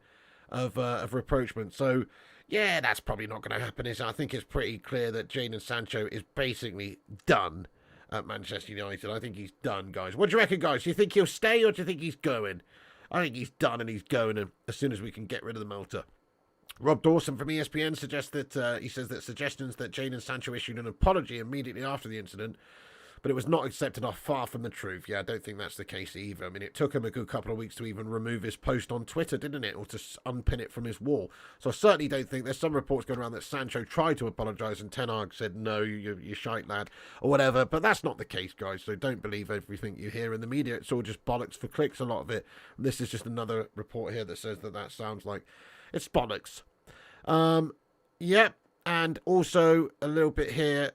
of reproachment. So, yeah, that's probably not going to happen. I think it's pretty clear that Jadon Sancho is basically done at Manchester United. I think he's done, guys. What do you reckon, guys? Do you think he'll stay or do you think he's going? I think he's done and he's going as soon as we can get rid of the Malta. Rob Dawson from ESPN suggests that he says that suggestions that Jadon Sancho issued an apology immediately after the incident, but it was not accepted, are far from the truth. Yeah, I don't think that's the case either. I mean, it took him a good couple of weeks to even remove his post on Twitter, didn't it? Or to unpin it from his wall. So I certainly don't think... There's some reports going around that Sancho tried to apologise and Ten Hag said, no, you're shite, lad, or whatever. But that's not the case, guys. So don't believe everything you hear in the media. It's all just bollocks for clicks, a lot of it. And this is just another report here that says that sounds like it's bollocks. Yep. And also a little bit here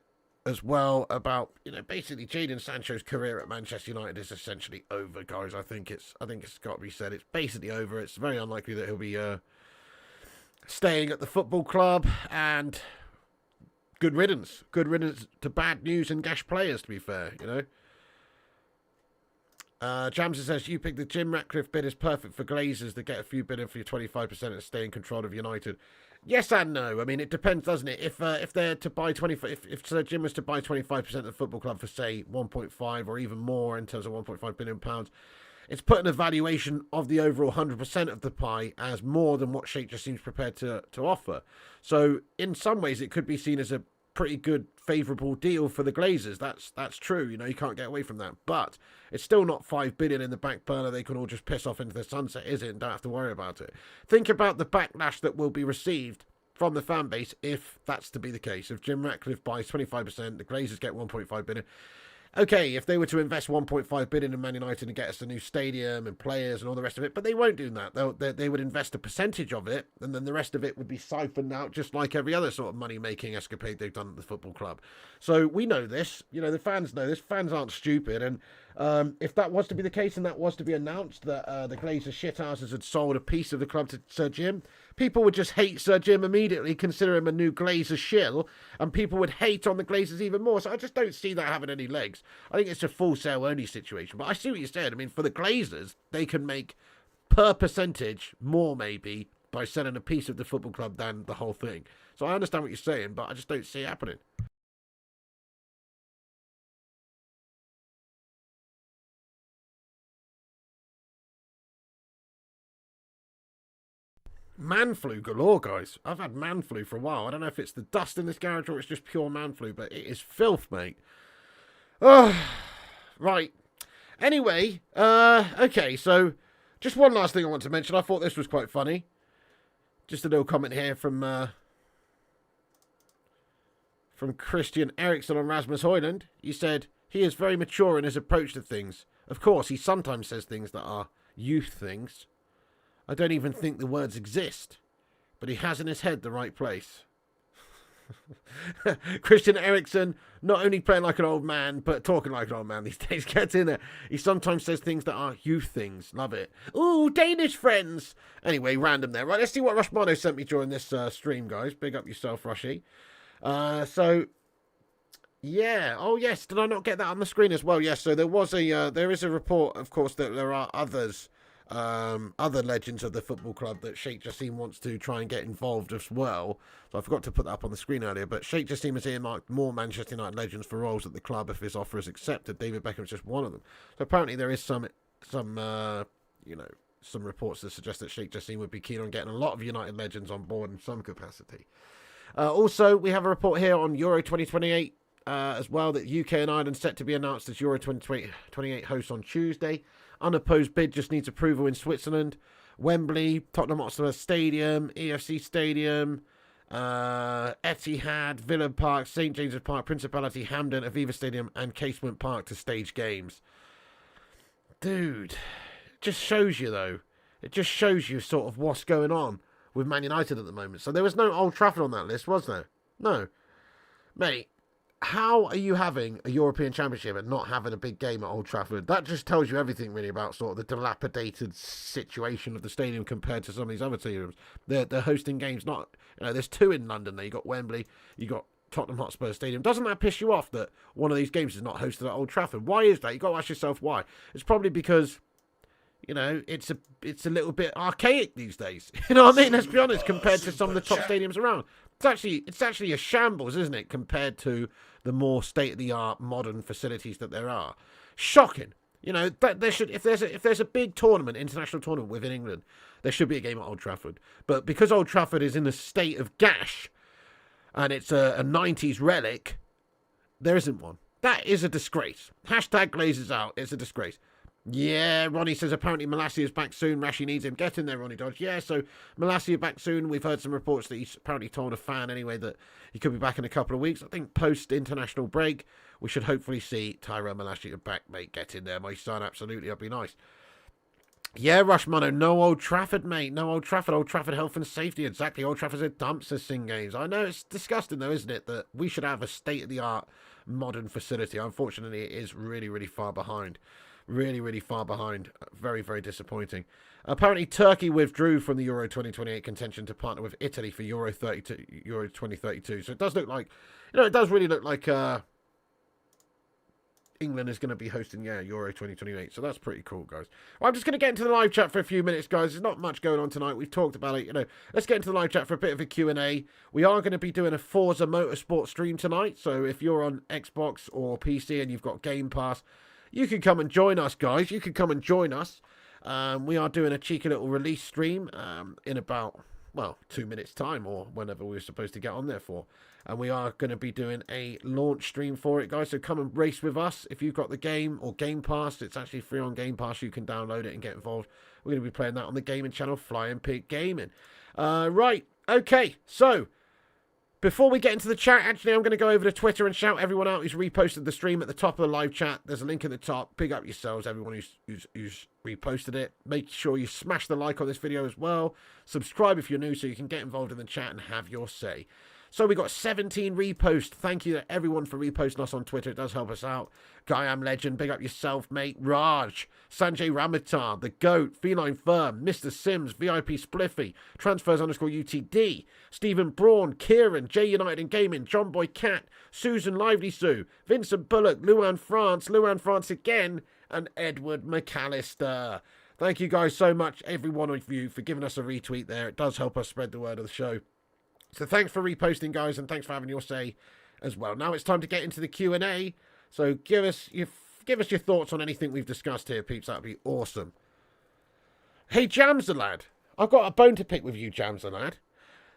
as well about, basically Jadon Sancho's career at Manchester United is essentially over, guys. I think it's got to be said. It's basically over. It's very unlikely that he'll be staying at the football club, and good riddance to bad news and gash players, to be fair, Jamsa says, you pick the Jim Ratcliffe bid is perfect for Glazers to get a few bid in for your 25% and stay in control of United. Yes and no. I mean, it depends, doesn't it? If they're to buy 25, if Sir Jim was to buy 25% of the football club for, say, 1.5 or even more in terms of 1.5 billion pounds, it's putting a valuation of the overall 100% of the pie as more than what Sheikh just seems prepared to offer. So in some ways, it could be seen as a pretty good, favourable deal for the Glazers. That's true. You can't get away from that. But it's still not 5 billion in the back burner. They can all just piss off into the sunset, is it? And don't have to worry about it. Think about the backlash that will be received from the fan base if that's to be the case. If Jim Ratcliffe buys 25%, the Glazers get 1.5 billion. Okay, if they were to invest 1.5 billion in Man United and get us a new stadium and players and all the rest of it, but they won't do that. They would invest a percentage of it, and then the rest of it would be siphoned out, just like every other sort of money-making escapade they've done at the football club. So we know this. The fans know this. Fans aren't stupid, and if that was to be the case and that was to be announced that the Glazer shithouses had sold a piece of the club to Sir Jim, people would just hate Sir Jim immediately, consider him a new Glazer shill, and people would hate on the Glazers even more. So I just don't see that having any legs. I think it's a full sale only situation. But I see what you're saying. I mean, for the Glazers, they can make per percentage more maybe by selling a piece of the football club than the whole thing. So I understand what you're saying, but I just don't see it happening. Man flu galore, guys. I've had man flu for a while. I don't know if it's the dust in this garage or it's just pure man flu, but it is filth, mate. Oh, right. Anyway, okay, so just one last thing I want to mention. I thought this was quite funny. Just a little comment here from Christian Eriksen on Rasmus Højlund. He said, he is very mature in his approach to things. Of course, he sometimes says things that are youth things. I don't even think the words exist, but he has in his head the right place. Christian Eriksen, not only playing like an old man, but talking like an old man these days. Gets in there. He sometimes says things that are youth things. Love it. Ooh, Danish friends. Anyway, random there. Right, let's see what Rushmano sent me during this stream, guys. Big up yourself, Rushy. So, yeah. Oh, yes. Did I not get that on the screen as well? Yes. So there is a report, of course, that there are other legends of the football club that Sheikh Jassim wants to try and get involved as well. So I forgot to put that up on the screen earlier, but Sheikh Jassim has earmarked more Manchester United legends for roles at the club if his offer is accepted. David Beckham is just one of them. So apparently there is some reports that suggest that Sheikh Jassim would be keen on getting a lot of United legends on board in some capacity. Also, we have a report here on Euro 2028 as well, that UK and Ireland set to be announced as Euro 2028 hosts on Tuesday. Unopposed bid just needs approval in Switzerland. Wembley, Tottenham Hotspur Stadium, EFC Stadium, Etihad, Villa Park, St James's Park, Principality, Hampden, Aviva Stadium, and Casement Park to stage games. Dude, it just shows you, though. It just shows you sort of what's going on with Man United at the moment. So there was no Old Trafford on that list, was there? No. Mate, how are you having a European Championship and not having a big game at Old Trafford? That just tells you everything, really, about sort of the dilapidated situation of the stadium compared to some of these other stadiums. They're hosting games, not... there's 2 in London there. You got Wembley, you got Tottenham Hotspur Stadium. Doesn't that piss you off that one of these games is not hosted at Old Trafford? Why is that? You've got to ask yourself why. It's probably because... it's a little bit archaic these days. You know what I mean? Let's be honest, compared to some of the top stadiums around. It's actually a shambles, isn't it, compared to the more state-of-the-art modern facilities that there are. Shocking. That there should, if there's a big tournament, international tournament within England, there should be a game at Old Trafford. But because Old Trafford is in a state of gash and it's a 90s relic, there isn't one. That is a disgrace. Hashtag Glazers out. It's a disgrace. Yeah, Ronnie says apparently Malacia is back soon. Rashi needs him. Get in there, Ronnie Dodge. Yeah, so Malacia back soon. We've heard some reports that he's apparently told a fan anyway that he could be back in a couple of weeks. I think post-international break, we should hopefully see Tyrone Malacia back, mate. Get in there, my son. Absolutely, that'd be nice. Yeah, Rushmano, no Old Trafford, mate. No Old Trafford. Old Trafford health and safety. Exactly. Old Trafford's a dump, says Sing Games. I know, it's disgusting though, isn't it, that we should have a state-of-the-art modern facility. Unfortunately, it is really, really far behind. Really, really far behind. Very, very disappointing. Apparently, Turkey withdrew from the Euro 2028 contention to partner with Italy for Euro 2032. So it does look like, it does really look like England is going to be hosting, Euro 2028. So that's pretty cool, guys. Well, I'm just going to get into the live chat for a few minutes, guys. There's not much going on tonight. We've talked about it. Let's get into the live chat for a bit of a Q&A. We are going to be doing a Forza Motorsport stream tonight. So if you're on Xbox or PC and you've got Game Pass, you can come and join us, guys. You can come and join us. We are doing a cheeky little release stream in about, 2 minutes' time or whenever we were supposed to get on there for. And we are going to be doing a launch stream for it, guys. So come and race with us. If you've got the game or Game Pass, it's actually free on Game Pass. You can download it and get involved. We're going to be playing that on the gaming channel, Flying Pig Gaming. Right. Okay. So... before we get into the chat, actually, I'm going to go over to Twitter and shout everyone out who's reposted the stream at the top of the live chat. There's a link at the top. Big up yourselves, everyone who's reposted it. Make sure you smash the like on this video as well. Subscribe if you're new so you can get involved in the chat and have your say. So we got 17 reposts. Thank you to everyone for reposting us on Twitter. It does help us out. Guy Am Legend, big up yourself, mate. Raj, Sanjay Ramatar, The Goat, Feline Firm, Mr. Sims, VIP Spliffy, Transfers _UTD, Stephen Braun, Kieran, J United and Gaming, John Boy Cat, Susan Lively Sue, Vincent Bullock, Luan France again, and Edward McAllister. Thank you guys so much, every one of you, for giving us a retweet there. It does help us spread the word of the show. So thanks for reposting, guys, and thanks for having your say as well. Now it's time to get into the Q&A. So give us your thoughts on anything we've discussed here, peeps. That'd be awesome. Hey, Jamser lad. I've got a bone to pick with you, Jamser lad.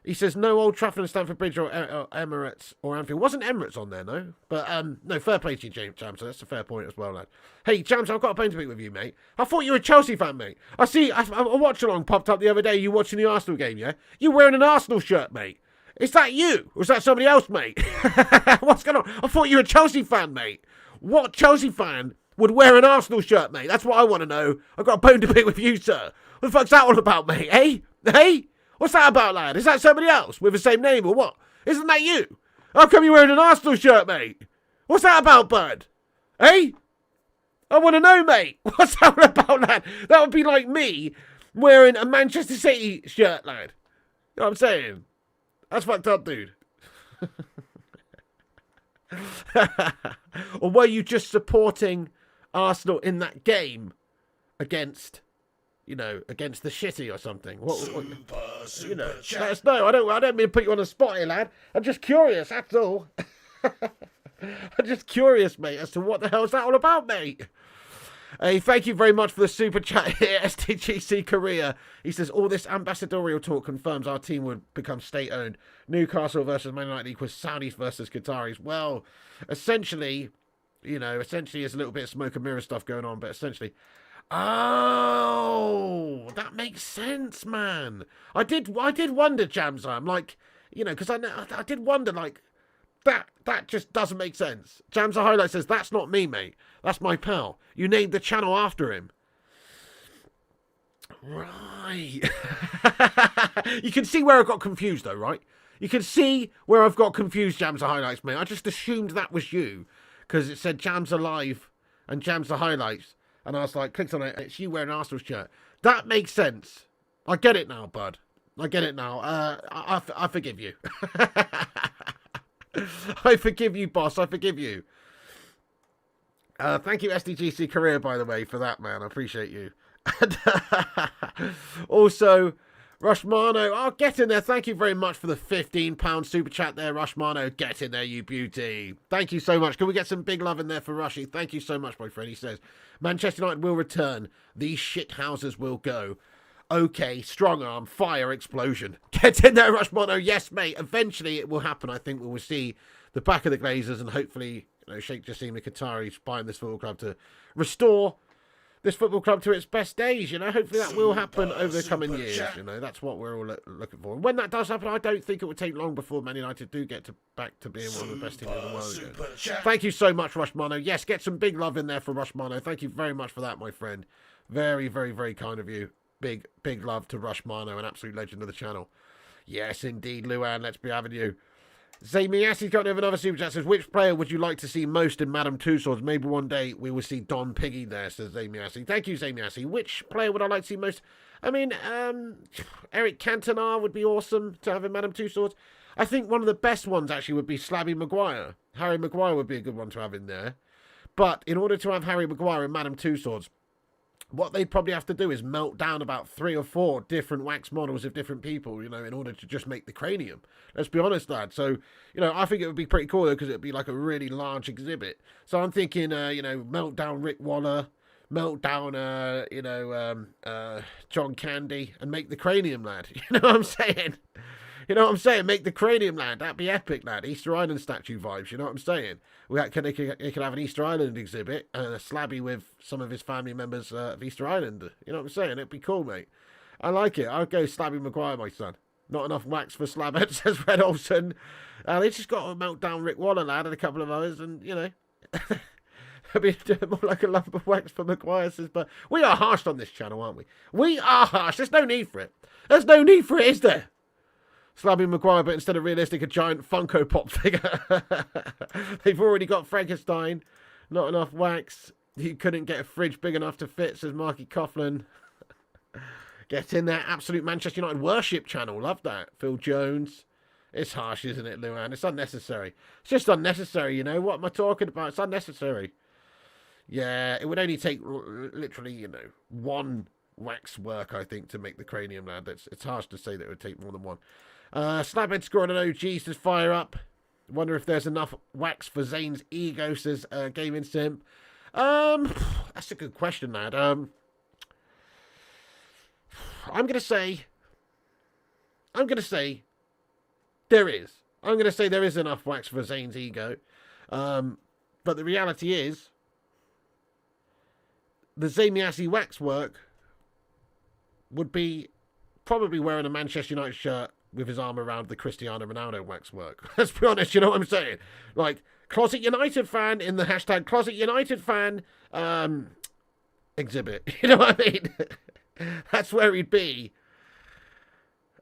He says, no Old Trafford and Stamford Bridge or Emirates or Anfield. Wasn't Emirates on there, no? But, no, fair play to you, Jamser. That's a fair point as well, lad. Hey, Jamser, I've got a bone to pick with you, mate. I thought you were a Chelsea fan, mate. A watch-along popped up the other day. You watching the Arsenal game, yeah? You wearing an Arsenal shirt, mate. Is that you? Or is that somebody else, mate? What's going on? I thought you were a Chelsea fan, mate. What Chelsea fan would wear an Arsenal shirt, mate? That's what I want to know. I've got a bone to pick with you, sir. What the fuck's that all about, mate? Eh? Hey? What's that about, lad? Is that somebody else with the same name or what? Isn't that you? How come you're wearing an Arsenal shirt, mate? What's that about, bud? Eh? I want to know, mate. What's that all about, lad? That would be like me wearing a Manchester City shirt, lad. You know what I'm saying? That's fucked up, dude. Or were you just supporting Arsenal in that game against, against the shitty or something? What let us know. I don't mean to put you on the spot here, lad. I'm just curious, that's all. I'm just curious, mate, as to what the hell is that all about, mate. Hey, thank you very much for the super chat here, STGC Korea. He says, all this ambassadorial talk confirms our team would become state-owned. Newcastle versus Man United equals Saudis versus Qataris. Well, essentially, there's a little bit of smoke and mirror stuff going on, but essentially, Oh, that makes sense, man. I did wonder, Jamza. I'm like, because I did wonder, like, that just doesn't make sense. Jamza Highlight says, that's not me, mate. That's my pal. You named the channel after him. Right. You can see where I got confused, though, right? You can see where I've got confused, Jamza Highlights, mate. I just assumed that was you, because it said Jamza Live and Jamza Highlights. And I was like, clicked on it, it's you wearing an Arsenal shirt. That makes sense. I get it now, bud. I get it now. I forgive you. I forgive you, boss. I forgive you. Thank you, SDGC Career, by the way, for that, man. I appreciate you. And, also, Rushmano. Oh, get in there. Thank you very much for the £15 super chat there, Rushmano. Get in there, you beauty. Thank you so much. Can we get some big love in there for Rushy? Thank you so much, my friend. He says, Manchester United will return. These shithouses will go. Okay, strong arm, fire, explosion. Get in there, Rushmano. Yes, mate. Eventually it will happen. I think we will see the back of the Glazers and hopefully, Sheikh Jassim Qatari buying this football club to restore this football club to its best days, Hopefully that will happen over the coming years, That's what we're all looking for. And when that does happen, I don't think it will take long before Man United do get back to being one of the best teams in the world again. Thank you so much, Rushmano. Yes, get some big love in there for Rushmano. Thank you very much for that, my friend. Very, very, very kind of you. Big, big love to Rushmano, an absolute legend of the channel. Yes, indeed, Luan, let's be having you. Zamiasi's got another super chat. Says, which player would you like to see most in Madame Tussauds? Maybe one day we will see Don Piggy there, says Zamiasi. Thank you, Zamiasi. Which player would I like to see most? I mean, Eric Cantona would be awesome to have in Madame Tussauds. I think one of the best ones actually would be Slabby Maguire. Harry Maguire would be a good one to have in there. But in order to have Harry Maguire in Madame Tussauds, what they'd probably have to do is melt down about 3 or 4 different wax models of different people, in order to just make the cranium. Let's be honest, lad. So, I think it would be pretty cool, though, because it would be like a really large exhibit. So I'm thinking, melt down Rick Waller, melt down, John Candy, and make the cranium, lad. You know what I'm saying? You know what I'm saying? Make the cranium, lad. That'd be epic, lad. Easter Island statue vibes, you know what I'm saying? They could have an Easter Island exhibit and a slabby with some of his family members of Easter Island. You know what I'm saying? It'd be cool, mate. I like it. I'll go Slabby Maguire, my son. Not enough wax for Slabhead, says Red Olsen. They just got to melt down Rick Waller, lad, and a couple of others, and, it'd be more like a lump of wax for Maguire, says, but we are harsh on this channel, aren't we? We are harsh. There's no need for it. There's no need for it, is there? Slabby Maguire, but instead of realistic, a giant Funko Pop figure. They've already got Frankenstein. Not enough wax. He couldn't get a fridge big enough to fit, says Marky Coughlin. Get in there. Absolute Manchester United worship channel. Love that. Phil Jones. It's harsh, isn't it, Luan? It's unnecessary. It's just unnecessary, What am I talking about? It's unnecessary. Yeah, it would only take literally, one wax work, I think, to make the cranium, lad. It's harsh to say that it would take more than one. Slabhead scoring an OG, says fire up. Wonder if there's enough wax for Zane's ego, says Gaming Simp. That's a good question, lad. I'm gonna say there is. I'm gonna say there is enough wax for Zane's ego. But the reality is the Zamiasi wax work would be probably wearing a Manchester United shirt with his arm around the Cristiano Ronaldo waxwork. Let's be honest, you know what I'm saying? Like, Closet United fan in the hashtag Closet United fan exhibit. You know what I mean? That's where he'd be.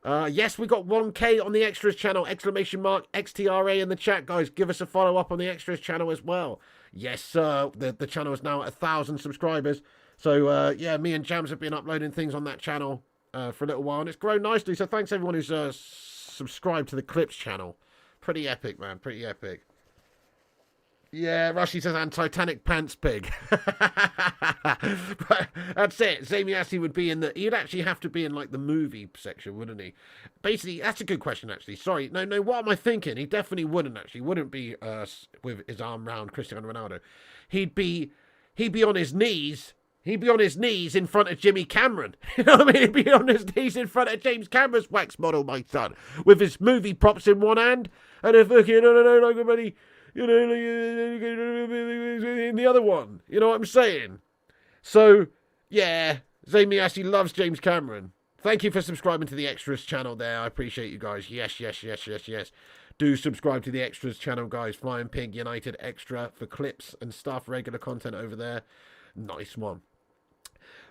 Yes, we got 1K on the Extras channel. Exclamation mark XTRA in the chat, guys. Give us a follow up on the Extras channel as well. Yes, sir. The channel is now at 1,000 subscribers. So, yeah, me and Jams have been uploading things on that channel for a little while, and it's grown nicely. So thanks everyone who's subscribed to the Clips channel. Pretty epic, man. Pretty epic. Yeah, Rushy says, and Titanic Pants Pig. But that's it. Zamiasi would be in the... He'd actually have to be in, like, the movie section, wouldn't he? Basically, that's a good question, actually. Sorry. No, what am I thinking? He definitely wouldn't, actually. Wouldn't be with his arm round Cristiano Ronaldo. He'd be on his knees... He'd be on his knees in front of Jimmy Cameron. You know what I mean? He'd be on his knees in front of James Cameron's wax model, my son. With his movie props in one hand. And a fucking, like a bloody, in the other one. You know what I'm saying? So, Yeah, Zamie actually loves James Cameron. Thank you for subscribing to the Extras channel there. I appreciate you guys. Yes, yes, yes, yes, yes. Do subscribe to the Extras channel, guys. Flying Pig United Extra for clips and stuff, regular content over there. Nice one.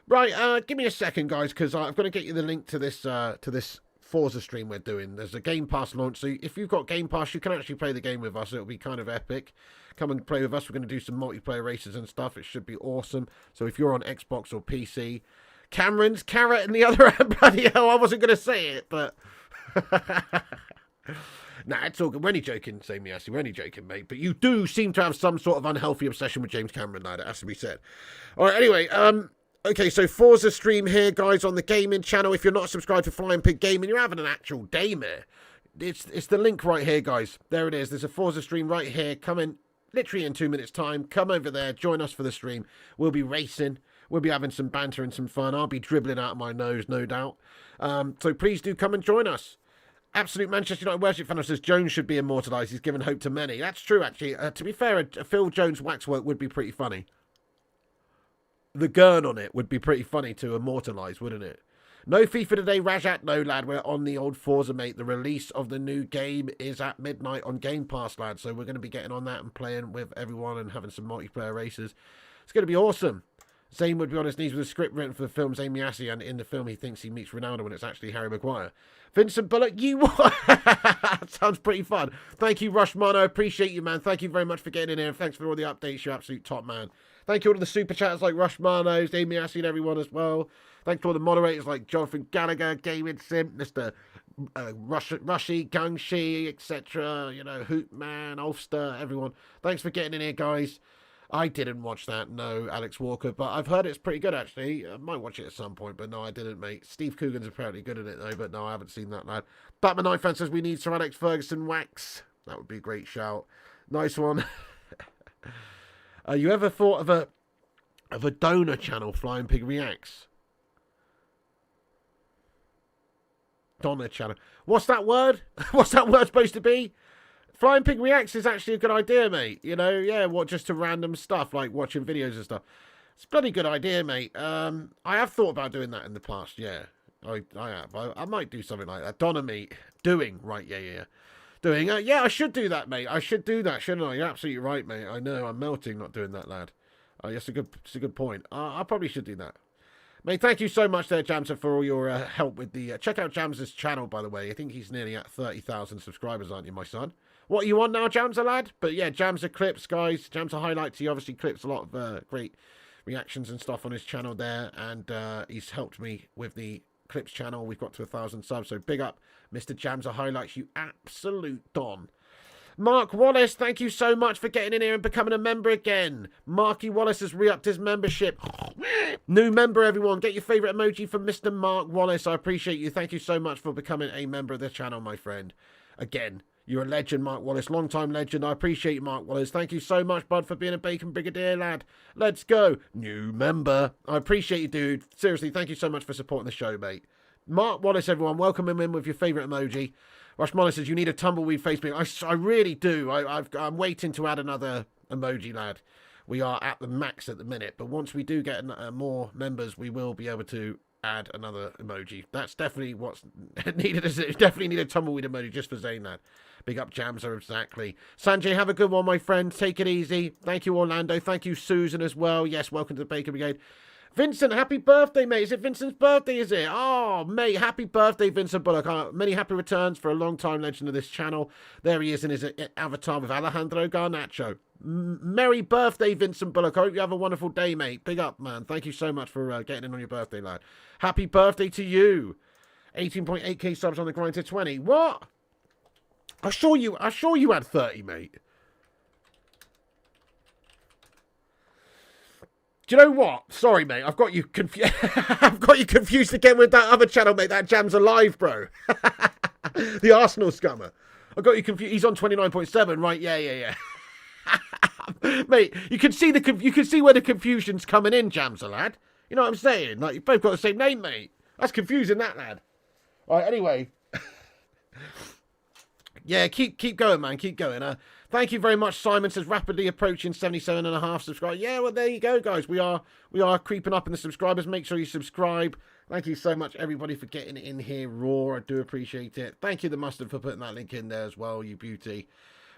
Right, give me a second, guys, because I'm going to get you the link to this Forza stream we're doing. There's a Game Pass launch, so if you've got Game Pass, you can actually play the game with us. It'll be kind of epic. Come and play with us. We're going to do some multiplayer races and stuff. It should be awesome. So if you're on Xbox or PC, Cameron's carrot in the other hand, bloody hell, I wasn't going to say it, but... Nah, it's all good. We're only joking, Sammy Assey. We're only joking, mate. But you do seem to have some sort of unhealthy obsession with James Cameron now, that has to be said. All right, anyway, okay, so Forza stream here, guys, on the gaming channel. If you're not subscribed to Flying Pig Gaming, you're having an actual day, man. It's the link right here, guys. There it is. There's a Forza stream right here. Come in literally in 2 minutes' time. Come over there. Join us for the stream. We'll be racing. We'll be having some banter and some fun. I'll be dribbling out of my nose, no doubt. So please do come and join us. Absolute Manchester United worship fan says Jones should be immortalised. He's given hope to many. That's true, actually. To be fair, a Phil Jones waxwork would be pretty funny. The gurn on it would be pretty funny to immortalise, wouldn't it? No FIFA today, Rajat. No, lad. We're on the old Forza, mate. The release of the new game is at midnight on Game Pass, lad. So we're going to be getting on that and playing with everyone and having some multiplayer races. It's going to be awesome. Zane would be on his knees with a script written for the film Zamie Assey, and in the film he thinks he meets Ronaldo when it's actually Harry Maguire. Vincent Bullock, you sounds pretty fun. Thank you, Rushman. I appreciate you, man. Thank you very much for getting in here. And thanks for all the updates. You're absolute top, man. Thank you all to the super chatters like Rushmano, Zamie Assey, and everyone as well. Thanks to all the moderators like Jonathan Gallagher, Gaming Simp, Mr. Rushy, Gangshi, etc. You know, Hootman, Ulster, everyone. Thanks for getting in here, guys. I didn't watch that, no, Alex Walker, but I've heard it's pretty good, actually. I might watch it at some point, but no, I didn't, mate. Steve Coogan's apparently good at it, though, but no, I haven't seen that, lad. Batman Knife Fan says we need Sir Alex Ferguson wax. That would be a great shout. Nice one. You ever thought of a donor channel, Flying Pig Reacts? Donor channel. What's that word? What's that word supposed to be? Flying Pig Reacts is actually a good idea, mate. You know, yeah, just to random stuff, like watching videos and stuff. It's a bloody good idea, mate. I have thought about doing that in the past, yeah. I have. I might do something like that. Donna, mate. Doing. Right, yeah. Doing. Yeah, I should do that, mate. I should do that, shouldn't I? You're absolutely right, mate. I know, I'm melting not doing that, lad. It's a good point. I probably should do that. Mate, thank you so much there, Jamser, for all your help with the... check out Jamser's channel, by the way. I think he's nearly at 30,000 subscribers, aren't you, my son? What are you on now, Jamser, lad? But yeah, Jamser clips, guys. Jamser highlights. He obviously clips a lot of great reactions and stuff on his channel there. And he's helped me with the clips channel. We've got to 1,000 subs. So big up, Mr. Jamser highlights, you absolute don. Mark Wallace, thank you so much for getting in here and becoming a member again. Marky Wallace has re-upped his membership. New member, everyone. Get your favourite emoji from Mr. Mark Wallace. I appreciate you. Thank you so much for becoming a member of the channel, my friend. Again, you're a legend, Mark Wallace. Long-time legend. I appreciate you, Mark Wallace. Thank you so much, bud, for being a Bacon Brigadier, lad. Let's go. New member. I appreciate you, dude. Seriously, thank you so much for supporting the show, mate. Mark Wallace, everyone. Welcome him in with your favourite emoji. Rush Molly says, you need a tumbleweed face beam. I really do. I'm waiting to add another emoji, lad. We are at the max at the minute. But once we do get more members, we will be able to add another emoji. That's definitely what's needed. Definitely need a tumbleweed emoji just for Zane, lad. Big up, Jamser, exactly. Sanjay, have a good one, my friend. Take it easy. Thank you, Orlando. Thank you, Susan, as well. Yes, welcome to the Bacon Brigade. Vincent, happy birthday, mate. Is it Vincent's birthday, is it? Oh, mate, happy birthday, Vincent Bullock. Many happy returns for a long-time legend of this channel. There he is in his avatar with Alejandro Garnacho. Merry birthday, Vincent Bullock. I hope you have a wonderful day, mate. Big up, man. Thank you so much for getting in on your birthday, lad. Happy birthday to you. 18.8k subs on the grind to 20. What? I assure you had 30, mate. Do you know what? Sorry, mate. I've got you confused. I've got you confused again with that other channel, mate. That Jam's Alive, bro. The Arsenal scummer. I got you confused. He's on 29.7, right? Yeah. Mate, you can see where the confusion's coming in, Jamsa, lad. You know what I'm saying? Like, you've both got the same name, mate. That's confusing, that, lad. All right, anyway. Yeah, keep going, man. Keep going. Thank you very much. Simon says rapidly approaching 77.5 subscribers. Yeah, well, there you go, guys. We are creeping up in the subscribers. Make sure you subscribe. Thank you so much, everybody, for getting it in here raw. I do appreciate it. Thank you, The Mustard, for putting that link in there as well, you beauty.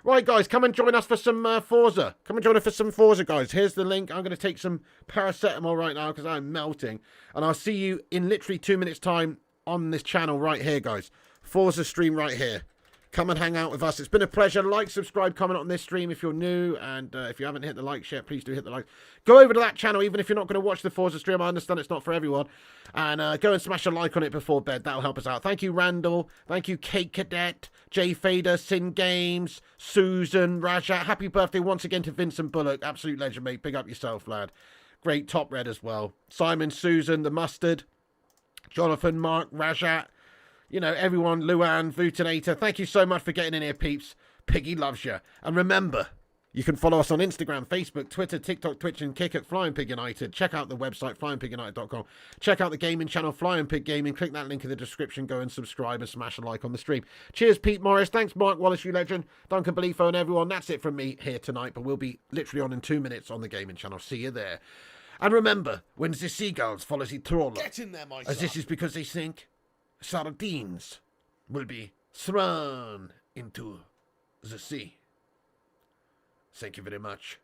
Right, guys, come and join us for some Forza. Come and join us for some Forza, guys. Here's the link. I'm going to take some paracetamol right now because I'm melting. And I'll see you in literally 2 minutes' time on this channel right here, guys. Forza stream right here. Come and hang out with us. It's been a pleasure. Like, subscribe, comment on this stream if you're new. And if you haven't hit the like yet, please do hit the like. Go over to that channel, even if you're not going to watch the Forza stream. I understand it's not for everyone. And go and smash a like on it before bed. That'll help us out. Thank you, Randall. Thank you, Kate Cadet, Jay Fader, Sin Games, Susan, Rajat. Happy birthday once again to Vincent Bullock. Absolute legend, mate. Big up yourself, lad. Great top red as well. Simon, Susan, The Mustard, Jonathan, Mark, Rajat. You know, everyone, Luan, Vutinator, thank you so much for getting in here, peeps. Piggy loves you. And remember, you can follow us on Instagram, Facebook, Twitter, TikTok, Twitch, and Kick at Flying Pig United. Check out the website, flyingpigunited.com. Check out the gaming channel, Flying Pig Gaming. Click that link in the description. Go and subscribe and smash a like on the stream. Cheers, Pete Morris. Thanks, Mark Wallace, you legend. Duncan Belifo and everyone. That's it from me here tonight, but we'll be literally on in 2 minutes on the gaming channel. See you there. And remember, when the seagulls follow the trawler, Get in there, my as son. this is because they think sardines will be thrown into the sea. Thank you very much.